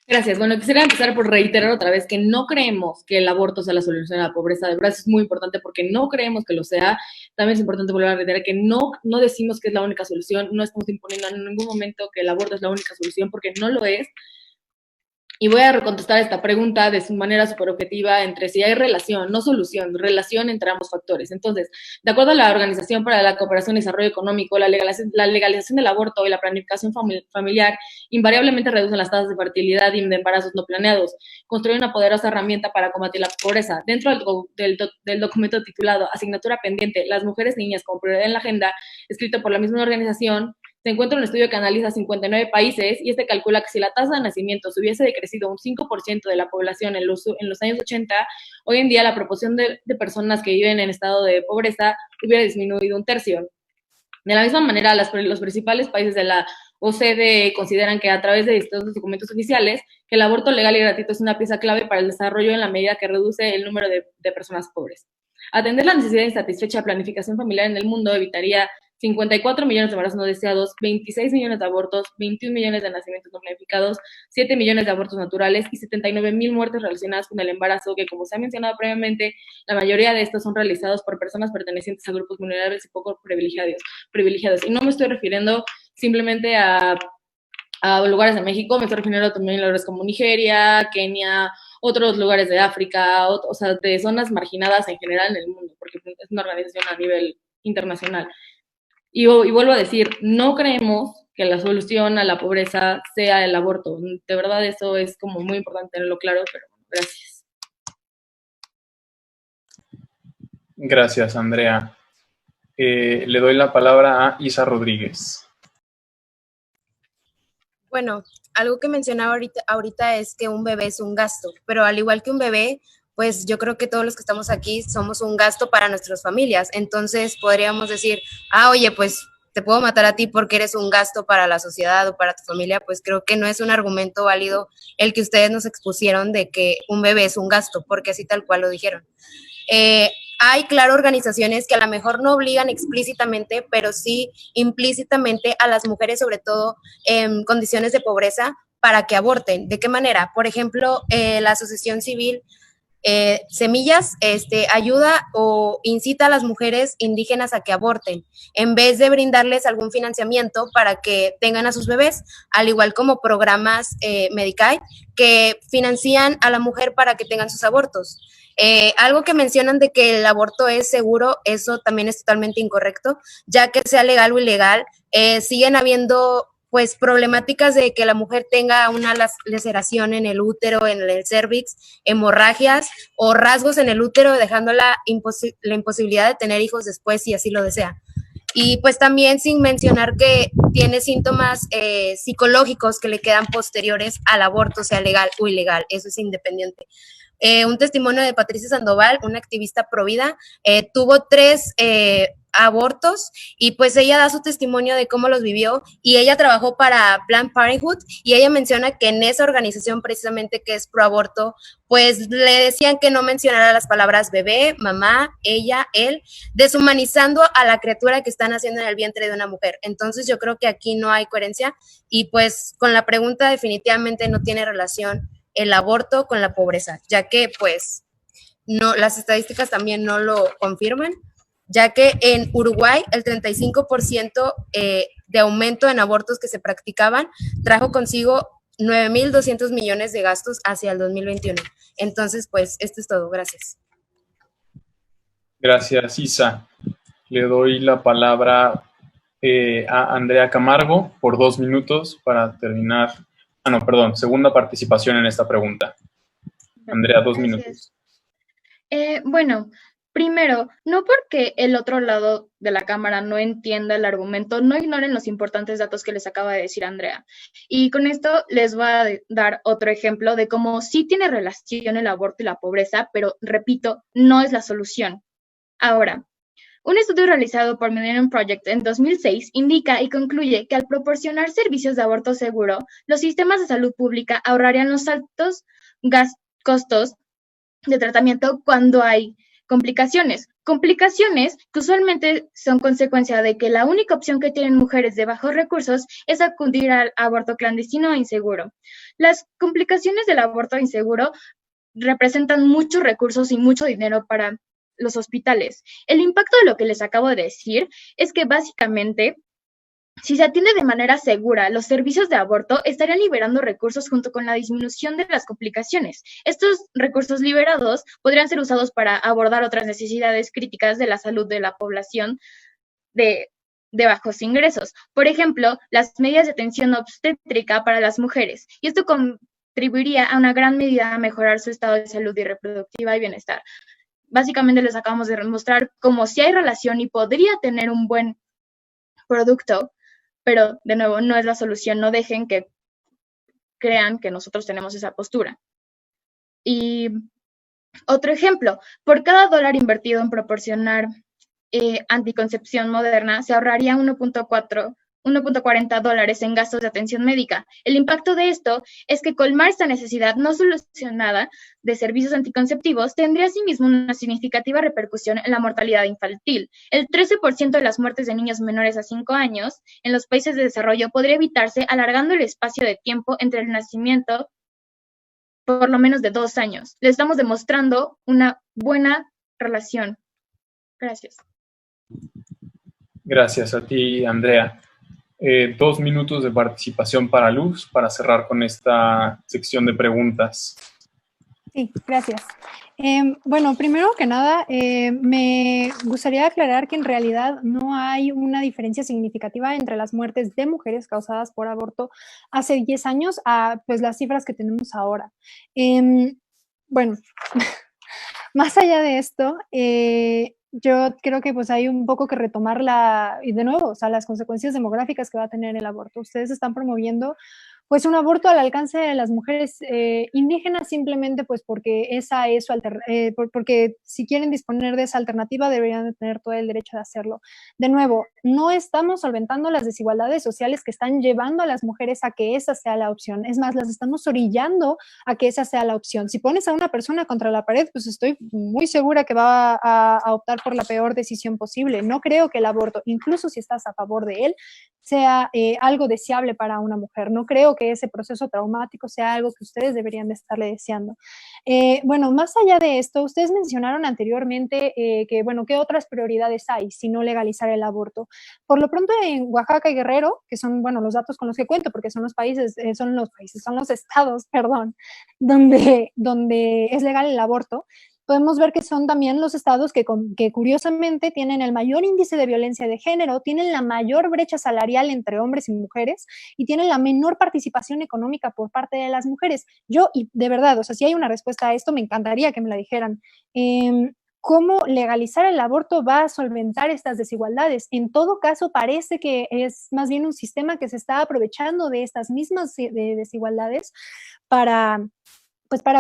Gracias. Bueno, quisiera empezar por reiterar otra vez que no creemos que el aborto sea la solución a la pobreza. De verdad, eso es muy importante porque no creemos que lo sea. También es importante volver a reiterar que no decimos que es la única solución. No estamos imponiendo en ningún momento que el aborto es la única solución porque no lo es. Y voy a contestar esta pregunta de su manera súper objetiva entre si hay relación, no solución, relación entre ambos factores. Entonces, de acuerdo a la Organización para la Cooperación y Desarrollo Económico, la legalización del aborto y la planificación familiar invariablemente reducen las tasas de fertilidad y de embarazos no planeados, construyen una poderosa herramienta para combatir la pobreza. Dentro del documento titulado Asignatura Pendiente, las mujeres y niñas como prioridad en la agenda, escrito por la misma organización, se encuentra un estudio que analiza 59 países y este calcula que si la tasa de nacimientos hubiese decrecido un 5% de la población en los años 80, hoy en día la proporción de personas que viven en estado de pobreza hubiera disminuido un tercio. De la misma manera, los principales países de la OCDE consideran que a través de distintos documentos oficiales que el aborto legal y gratuito es una pieza clave para el desarrollo en la medida que reduce el número de personas pobres. Atender la necesidad insatisfecha de planificación familiar en el mundo evitaría 54 millones de embarazos no deseados, 26 millones de abortos, 21 millones de nacimientos no planificados, 7 millones de abortos naturales y 79,000 muertes relacionadas con el embarazo, que como se ha mencionado previamente, la mayoría de estos son realizados por personas pertenecientes a grupos vulnerables y poco privilegiados. Y no me estoy refiriendo simplemente a lugares de México, me estoy refiriendo también a lugares como Nigeria, Kenia, otros lugares de África, o sea, de zonas marginadas en general en el mundo, porque es una organización a nivel internacional. Y vuelvo a decir, no creemos que la solución a la pobreza sea el aborto. De verdad, eso es como muy importante tenerlo claro, pero gracias. Gracias, Andrea. Le doy la palabra a Isa Rodríguez. Bueno, algo que mencionaba ahorita es que un bebé es un gasto, pero al igual que un bebé, pues yo creo que todos los que estamos aquí somos un gasto para nuestras familias. Entonces podríamos decir, oye, pues te puedo matar a ti porque eres un gasto para la sociedad o para tu familia. Pues creo que no es un argumento válido el que ustedes nos expusieron de que un bebé es un gasto, porque así tal cual lo dijeron. Hay, claro, organizaciones que a lo mejor no obligan explícitamente, pero sí implícitamente a las mujeres, sobre todo en condiciones de pobreza, para que aborten. ¿De qué manera? Por ejemplo, la asociación civil Semillas ayuda o incita a las mujeres indígenas a que aborten, en vez de brindarles algún financiamiento para que tengan a sus bebés, al igual como programas Medicaid que financian a la mujer para que tengan sus abortos. Algo que mencionan de que el aborto es seguro, eso también es totalmente incorrecto, ya que sea legal o ilegal, siguen habiendo pues problemáticas de que la mujer tenga una laceración en el útero, en el cervix, hemorragias o rasgos en el útero, dejándola la imposibilidad de tener hijos después si así lo desea. Y pues también sin mencionar que tiene síntomas psicológicos que le quedan posteriores al aborto, sea legal o ilegal, eso es independiente. Un testimonio de Patricia Sandoval, una activista pro vida, tuvo 3 abortos y pues ella da su testimonio de cómo los vivió y ella trabajó para Planned Parenthood y ella menciona que en esa organización precisamente que es pro aborto, pues le decían que no mencionara las palabras bebé, mamá, ella, él, deshumanizando a la criatura que están haciendo en el vientre de una mujer. Entonces yo creo que aquí no hay coherencia y pues con la pregunta definitivamente no tiene relación el aborto con la pobreza, ya que pues no, las estadísticas también no lo confirman, ya que en Uruguay el 35% de aumento en abortos que se practicaban trajo consigo 9.200 millones de gastos hacia el 2021. Entonces, pues, esto es todo. Gracias. Gracias, Isa. Le doy la palabra a Andrea Camargo por 2 minutos para terminar. Segunda participación en esta pregunta. Andrea, 2 minutos. Bueno, primero, no porque el otro lado de la cámara no entienda el argumento, no ignoren los importantes datos que les acaba de decir Andrea. Y con esto les voy a dar otro ejemplo de cómo sí tiene relación el aborto y la pobreza, pero repito, no es la solución. Ahora, un estudio realizado por Millennium Project en 2006 indica y concluye que al proporcionar servicios de aborto seguro, los sistemas de salud pública ahorrarían los altos costos de tratamiento cuando hay Complicaciones. Complicaciones que usualmente son consecuencia de que la única opción que tienen mujeres de bajos recursos es acudir al aborto clandestino e inseguro. Las complicaciones del aborto inseguro representan muchos recursos y mucho dinero para los hospitales. El impacto de lo que les acabo de decir es que básicamente, si se atiende de manera segura, los servicios de aborto estarían liberando recursos junto con la disminución de las complicaciones. Estos recursos liberados podrían ser usados para abordar otras necesidades críticas de la salud de la población de bajos ingresos. Por ejemplo, las medidas de atención obstétrica para las mujeres. Y esto contribuiría a una gran medida a mejorar su estado de salud y reproductiva y bienestar. Básicamente les acabamos de demostrar cómo sí hay relación y podría tener un buen producto, pero de nuevo no es la solución. No dejen que crean que nosotros tenemos esa postura. Y otro ejemplo, por cada dólar invertido en proporcionar anticoncepción moderna, se ahorraría 1.40 dólares en gastos de atención médica. El impacto de esto es que colmar esta necesidad no solucionada de servicios anticonceptivos tendría asimismo una significativa repercusión en la mortalidad infantil. El 13% de las muertes de niños menores a 5 años en los países de desarrollo podría evitarse alargando el espacio de tiempo entre el nacimiento por lo menos de 2 años. Le estamos demostrando una buena relación. Gracias. Gracias a ti, Andrea. 2 minutos de participación para Luz para cerrar con esta sección de preguntas. Sí, gracias. Bueno, primero que nada, me gustaría aclarar que en realidad no hay una diferencia significativa entre las muertes de mujeres causadas por aborto hace 10 años a pues, las cifras que tenemos ahora. Bueno, más allá de esto, yo creo que pues hay un poco que retomar y de nuevo, o sea, las consecuencias demográficas que va a tener el aborto. Ustedes están promoviendo pues un aborto al alcance de las mujeres indígenas simplemente pues porque esa es su porque si quieren disponer de esa alternativa deberían de tener todo el derecho de hacerlo. De nuevo, no estamos solventando las desigualdades sociales que están llevando a las mujeres a que esa sea la opción. Es más, las estamos orillando a que esa sea la opción. Si pones a una persona contra la pared, pues estoy muy segura que va a optar por la peor decisión posible. No creo que el aborto, incluso si estás a favor de él, sea algo deseable para una mujer. No creo que ese proceso traumático sea algo que ustedes deberían de estarle deseando. Bueno, más allá de esto, ustedes mencionaron anteriormente que, bueno, ¿qué otras prioridades hay si no legalizar el aborto? Por lo pronto en Oaxaca y Guerrero, que son, bueno, los datos con los que cuento, porque son los estados, perdón, donde es legal el aborto, podemos ver que son también los estados que curiosamente tienen el mayor índice de violencia de género, tienen la mayor brecha salarial entre hombres y mujeres y tienen la menor participación económica por parte de las mujeres. Y de verdad, o sea, si hay una respuesta a esto, me encantaría que me la dijeran. ¿Cómo legalizar el aborto va a solventar estas desigualdades? En todo caso, parece que es más bien un sistema que se está aprovechando de estas mismas desigualdades para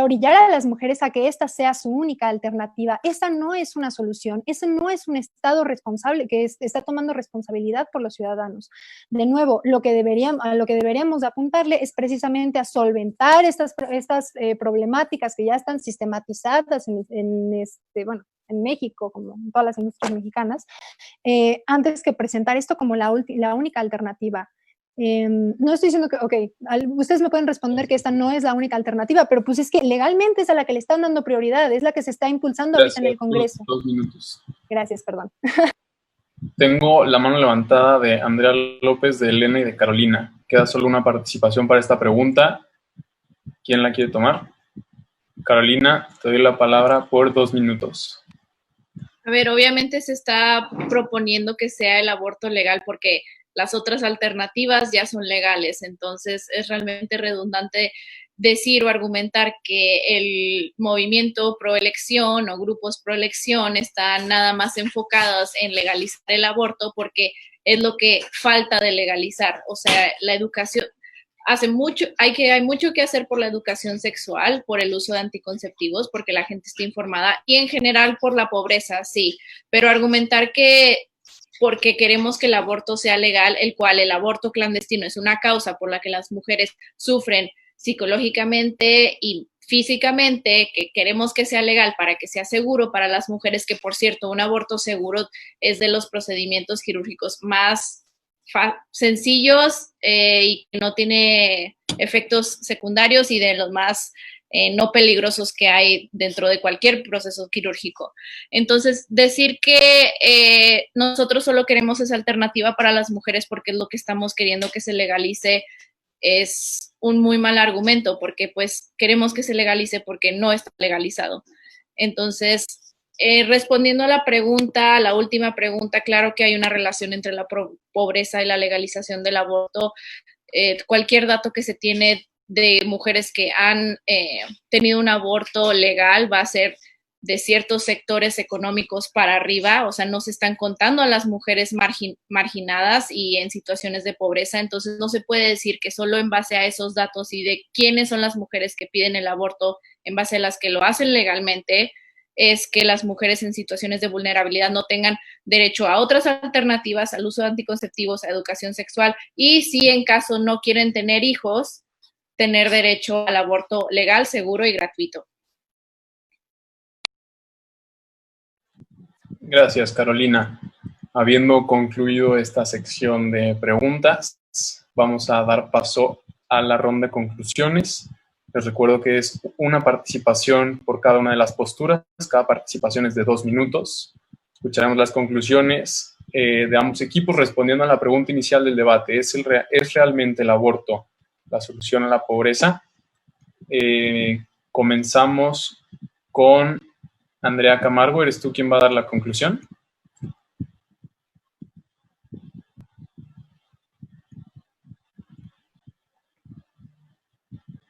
orillar a las mujeres a que esta sea su única alternativa. Esa no es una solución, ese no es un Estado responsable que está tomando responsabilidad por los ciudadanos. De nuevo, lo que deberíamos apuntarle es precisamente a solventar estas problemáticas que ya están sistematizadas en México, como en todas las industrias mexicanas, antes que presentar esto como la única alternativa. No estoy diciendo que, ustedes me pueden responder que esta no es la única alternativa, pero pues es que legalmente es a la que le están dando prioridad, es la que se está impulsando ahorita en el Congreso. 2 minutos. Gracias, perdón. Tengo la mano levantada de Andrea López, de Elena y de Carolina. Queda solo una participación para esta pregunta. ¿Quién la quiere tomar? Carolina, te doy la palabra por 2 minutos. A ver, obviamente se está proponiendo que sea el aborto legal porque las otras alternativas ya son legales, entonces es realmente redundante decir o argumentar que el movimiento proelección o grupos proelección están nada más enfocados en legalizar el aborto porque es lo que falta de legalizar, o sea, la educación hay mucho que hacer por la educación sexual, por el uso de anticonceptivos, porque la gente esté informada y en general por la pobreza, sí, pero argumentar que porque queremos que el aborto sea legal, el cual el aborto clandestino es una causa por la que las mujeres sufren psicológicamente y físicamente, que queremos que sea legal para que sea seguro para las mujeres, que por cierto, un aborto seguro es de los procedimientos quirúrgicos más sencillos y que no tiene efectos secundarios y de los más no peligrosos que hay dentro de cualquier proceso quirúrgico. Entonces, decir que nosotros solo queremos esa alternativa para las mujeres porque es lo que estamos queriendo que se legalice es un muy mal argumento, porque pues queremos que se legalice porque no está legalizado. Entonces, respondiendo a la pregunta, la última pregunta, claro que hay una relación entre la pobreza y la legalización del aborto. Cualquier dato que se tiene de mujeres que han tenido un aborto legal va a ser de ciertos sectores económicos para arriba, o sea, no se están contando a las mujeres marginadas y en situaciones de pobreza, entonces no se puede decir que solo en base a esos datos y de quiénes son las mujeres que piden el aborto, en base a las que lo hacen legalmente, es que las mujeres en situaciones de vulnerabilidad no tengan derecho a otras alternativas, al uso de anticonceptivos, a educación sexual, y si en caso no quieren tener hijos, tener derecho al aborto legal, seguro y gratuito. Gracias, Carolina. Habiendo concluido esta sección de preguntas, vamos a dar paso a la ronda de conclusiones. Les recuerdo que es una participación por cada una de las posturas. Cada participación es de 2 minutos. Escucharemos las conclusiones de ambos equipos respondiendo a la pregunta inicial del debate. ¿Es realmente el aborto la solución a la pobreza? Comenzamos con Andrea Camargo. ¿Eres tú quien va a dar la conclusión?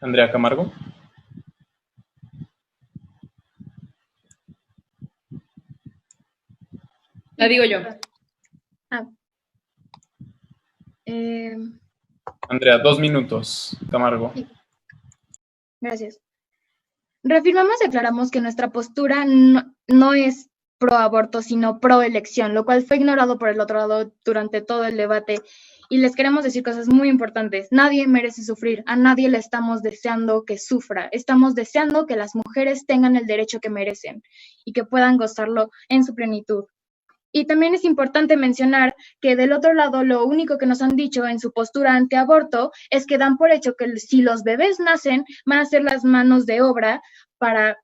Andrea Camargo. La digo yo. Andrea, 2 minutos, Camargo. Sí. Gracias. Reafirmamos y aclaramos que nuestra postura no es pro aborto, sino pro elección, lo cual fue ignorado por el otro lado durante todo el debate. Y les queremos decir cosas muy importantes. Nadie merece sufrir, a nadie le estamos deseando que sufra. Estamos deseando que las mujeres tengan el derecho que merecen y que puedan gozarlo en su plenitud. Y también es importante mencionar que del otro lado lo único que nos han dicho en su postura antiaborto es que dan por hecho que si los bebés nacen van a ser las manos de obra para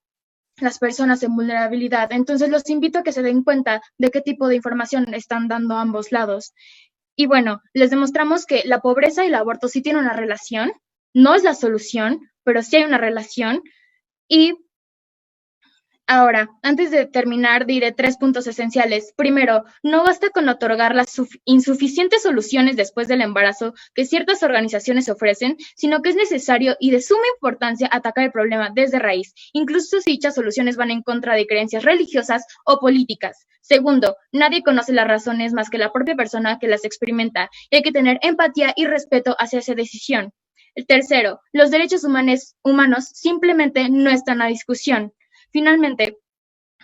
las personas en vulnerabilidad. Entonces los invito a que se den cuenta de qué tipo de información están dando ambos lados. Y bueno, les demostramos que la pobreza y el aborto sí tienen una relación, no es la solución, pero sí hay una relación. Y ahora, antes de terminar, diré 3 puntos esenciales. Primero, no basta con otorgar las insuficientes soluciones después del embarazo que ciertas organizaciones ofrecen, sino que es necesario y de suma importancia atacar el problema desde raíz, incluso si dichas soluciones van en contra de creencias religiosas o políticas. Segundo, nadie conoce las razones más que la propia persona que las experimenta, y hay que tener empatía y respeto hacia esa decisión. El tercero, los derechos humanos simplemente no están a discusión. Finalmente,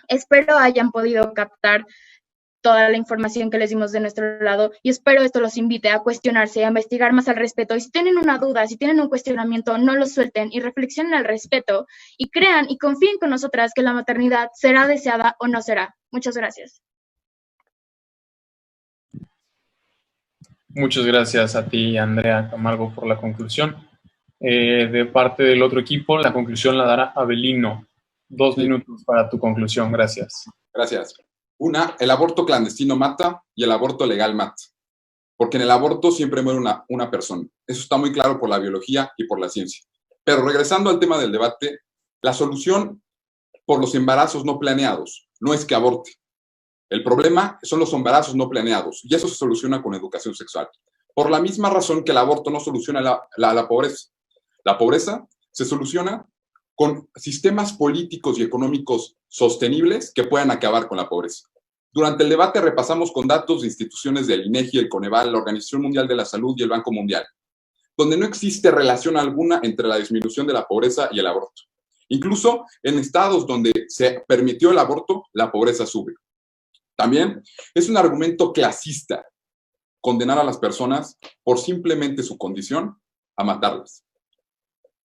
espero hayan podido captar toda la información que les dimos de nuestro lado y espero esto los invite a cuestionarse, a investigar más al respecto. Y si tienen una duda, si tienen un cuestionamiento, no lo suelten y reflexionen al respecto y crean y confíen con nosotras que la maternidad será deseada o no será. Muchas gracias. Muchas gracias a ti, Andrea Camargo, por la conclusión. De parte del otro equipo, la conclusión la dará Abelino. 2 minutos para tu conclusión, gracias. Gracias. Una, el aborto clandestino mata y el aborto legal mata. Porque en el aborto siempre muere una persona. Eso está muy claro por la biología y por la ciencia. Pero regresando al tema del debate, la solución por los embarazos no planeados no es que aborte. El problema son los embarazos no planeados y eso se soluciona con educación sexual. Por la misma razón que el aborto no soluciona la pobreza. La pobreza se soluciona con sistemas políticos y económicos sostenibles que puedan acabar con la pobreza. Durante el debate repasamos con datos de instituciones del INEGI, el Coneval, la Organización Mundial de la Salud y el Banco Mundial, donde no existe relación alguna entre la disminución de la pobreza y el aborto. Incluso en estados donde se permitió el aborto, la pobreza sube. También es un argumento clasista condenar a las personas por simplemente su condición a matarlas.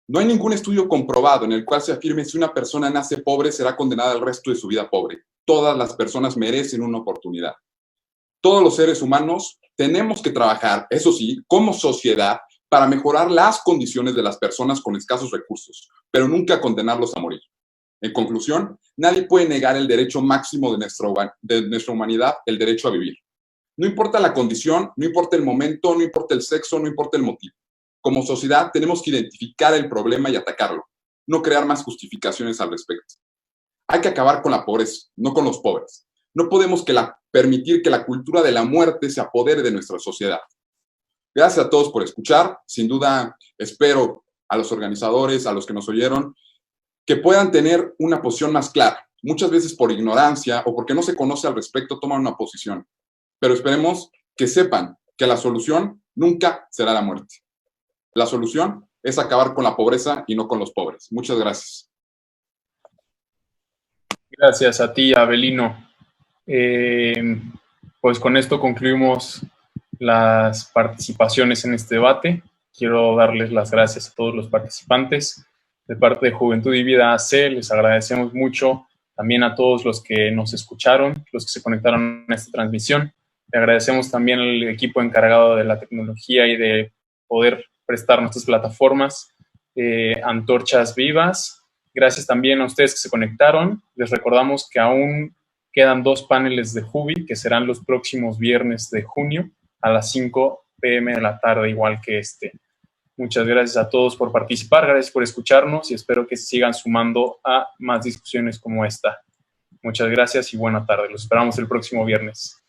No hay ningún estudio comprobado en el cual se afirme si una persona nace pobre será condenada el resto de su vida pobre. Todas las personas merecen una oportunidad. Todos los seres humanos tenemos que trabajar, eso sí, como sociedad, para mejorar las condiciones de las personas con escasos recursos, pero nunca condenarlos a morir. En conclusión, nadie puede negar el derecho máximo de nuestra humanidad, el derecho a vivir. No importa la condición, no importa el momento, no importa el sexo, no importa el motivo. Como sociedad tenemos que identificar el problema y atacarlo, no crear más justificaciones al respecto. Hay que acabar con la pobreza, no con los pobres. No podemos permitir que la cultura de la muerte se apodere de nuestra sociedad. Gracias a todos por escuchar. Sin duda, espero a los organizadores, a los que nos oyeron, que puedan tener una posición más clara. Muchas veces por ignorancia o porque no se conoce al respecto toman una posición. Pero esperemos que sepan que la solución nunca será la muerte. La solución es acabar con la pobreza y no con los pobres. Muchas gracias. Gracias a ti, Avelino. Pues con esto concluimos las participaciones en este debate. Quiero darles las gracias a todos los participantes. De parte de Juventud y Vida AC, les agradecemos mucho también a todos los que nos escucharon, los que se conectaron a esta transmisión. Le agradecemos también al equipo encargado de la tecnología y de poder prestar nuestras plataformas, Antorchas Vivas. Gracias también a ustedes que se conectaron. Les recordamos que aún quedan 2 paneles de Jubi, que serán los próximos viernes de junio a las 5 p.m. de la tarde, igual que este. Muchas gracias a todos por participar, gracias por escucharnos y espero que se sigan sumando a más discusiones como esta. Muchas gracias y buena tarde. Los esperamos el próximo viernes.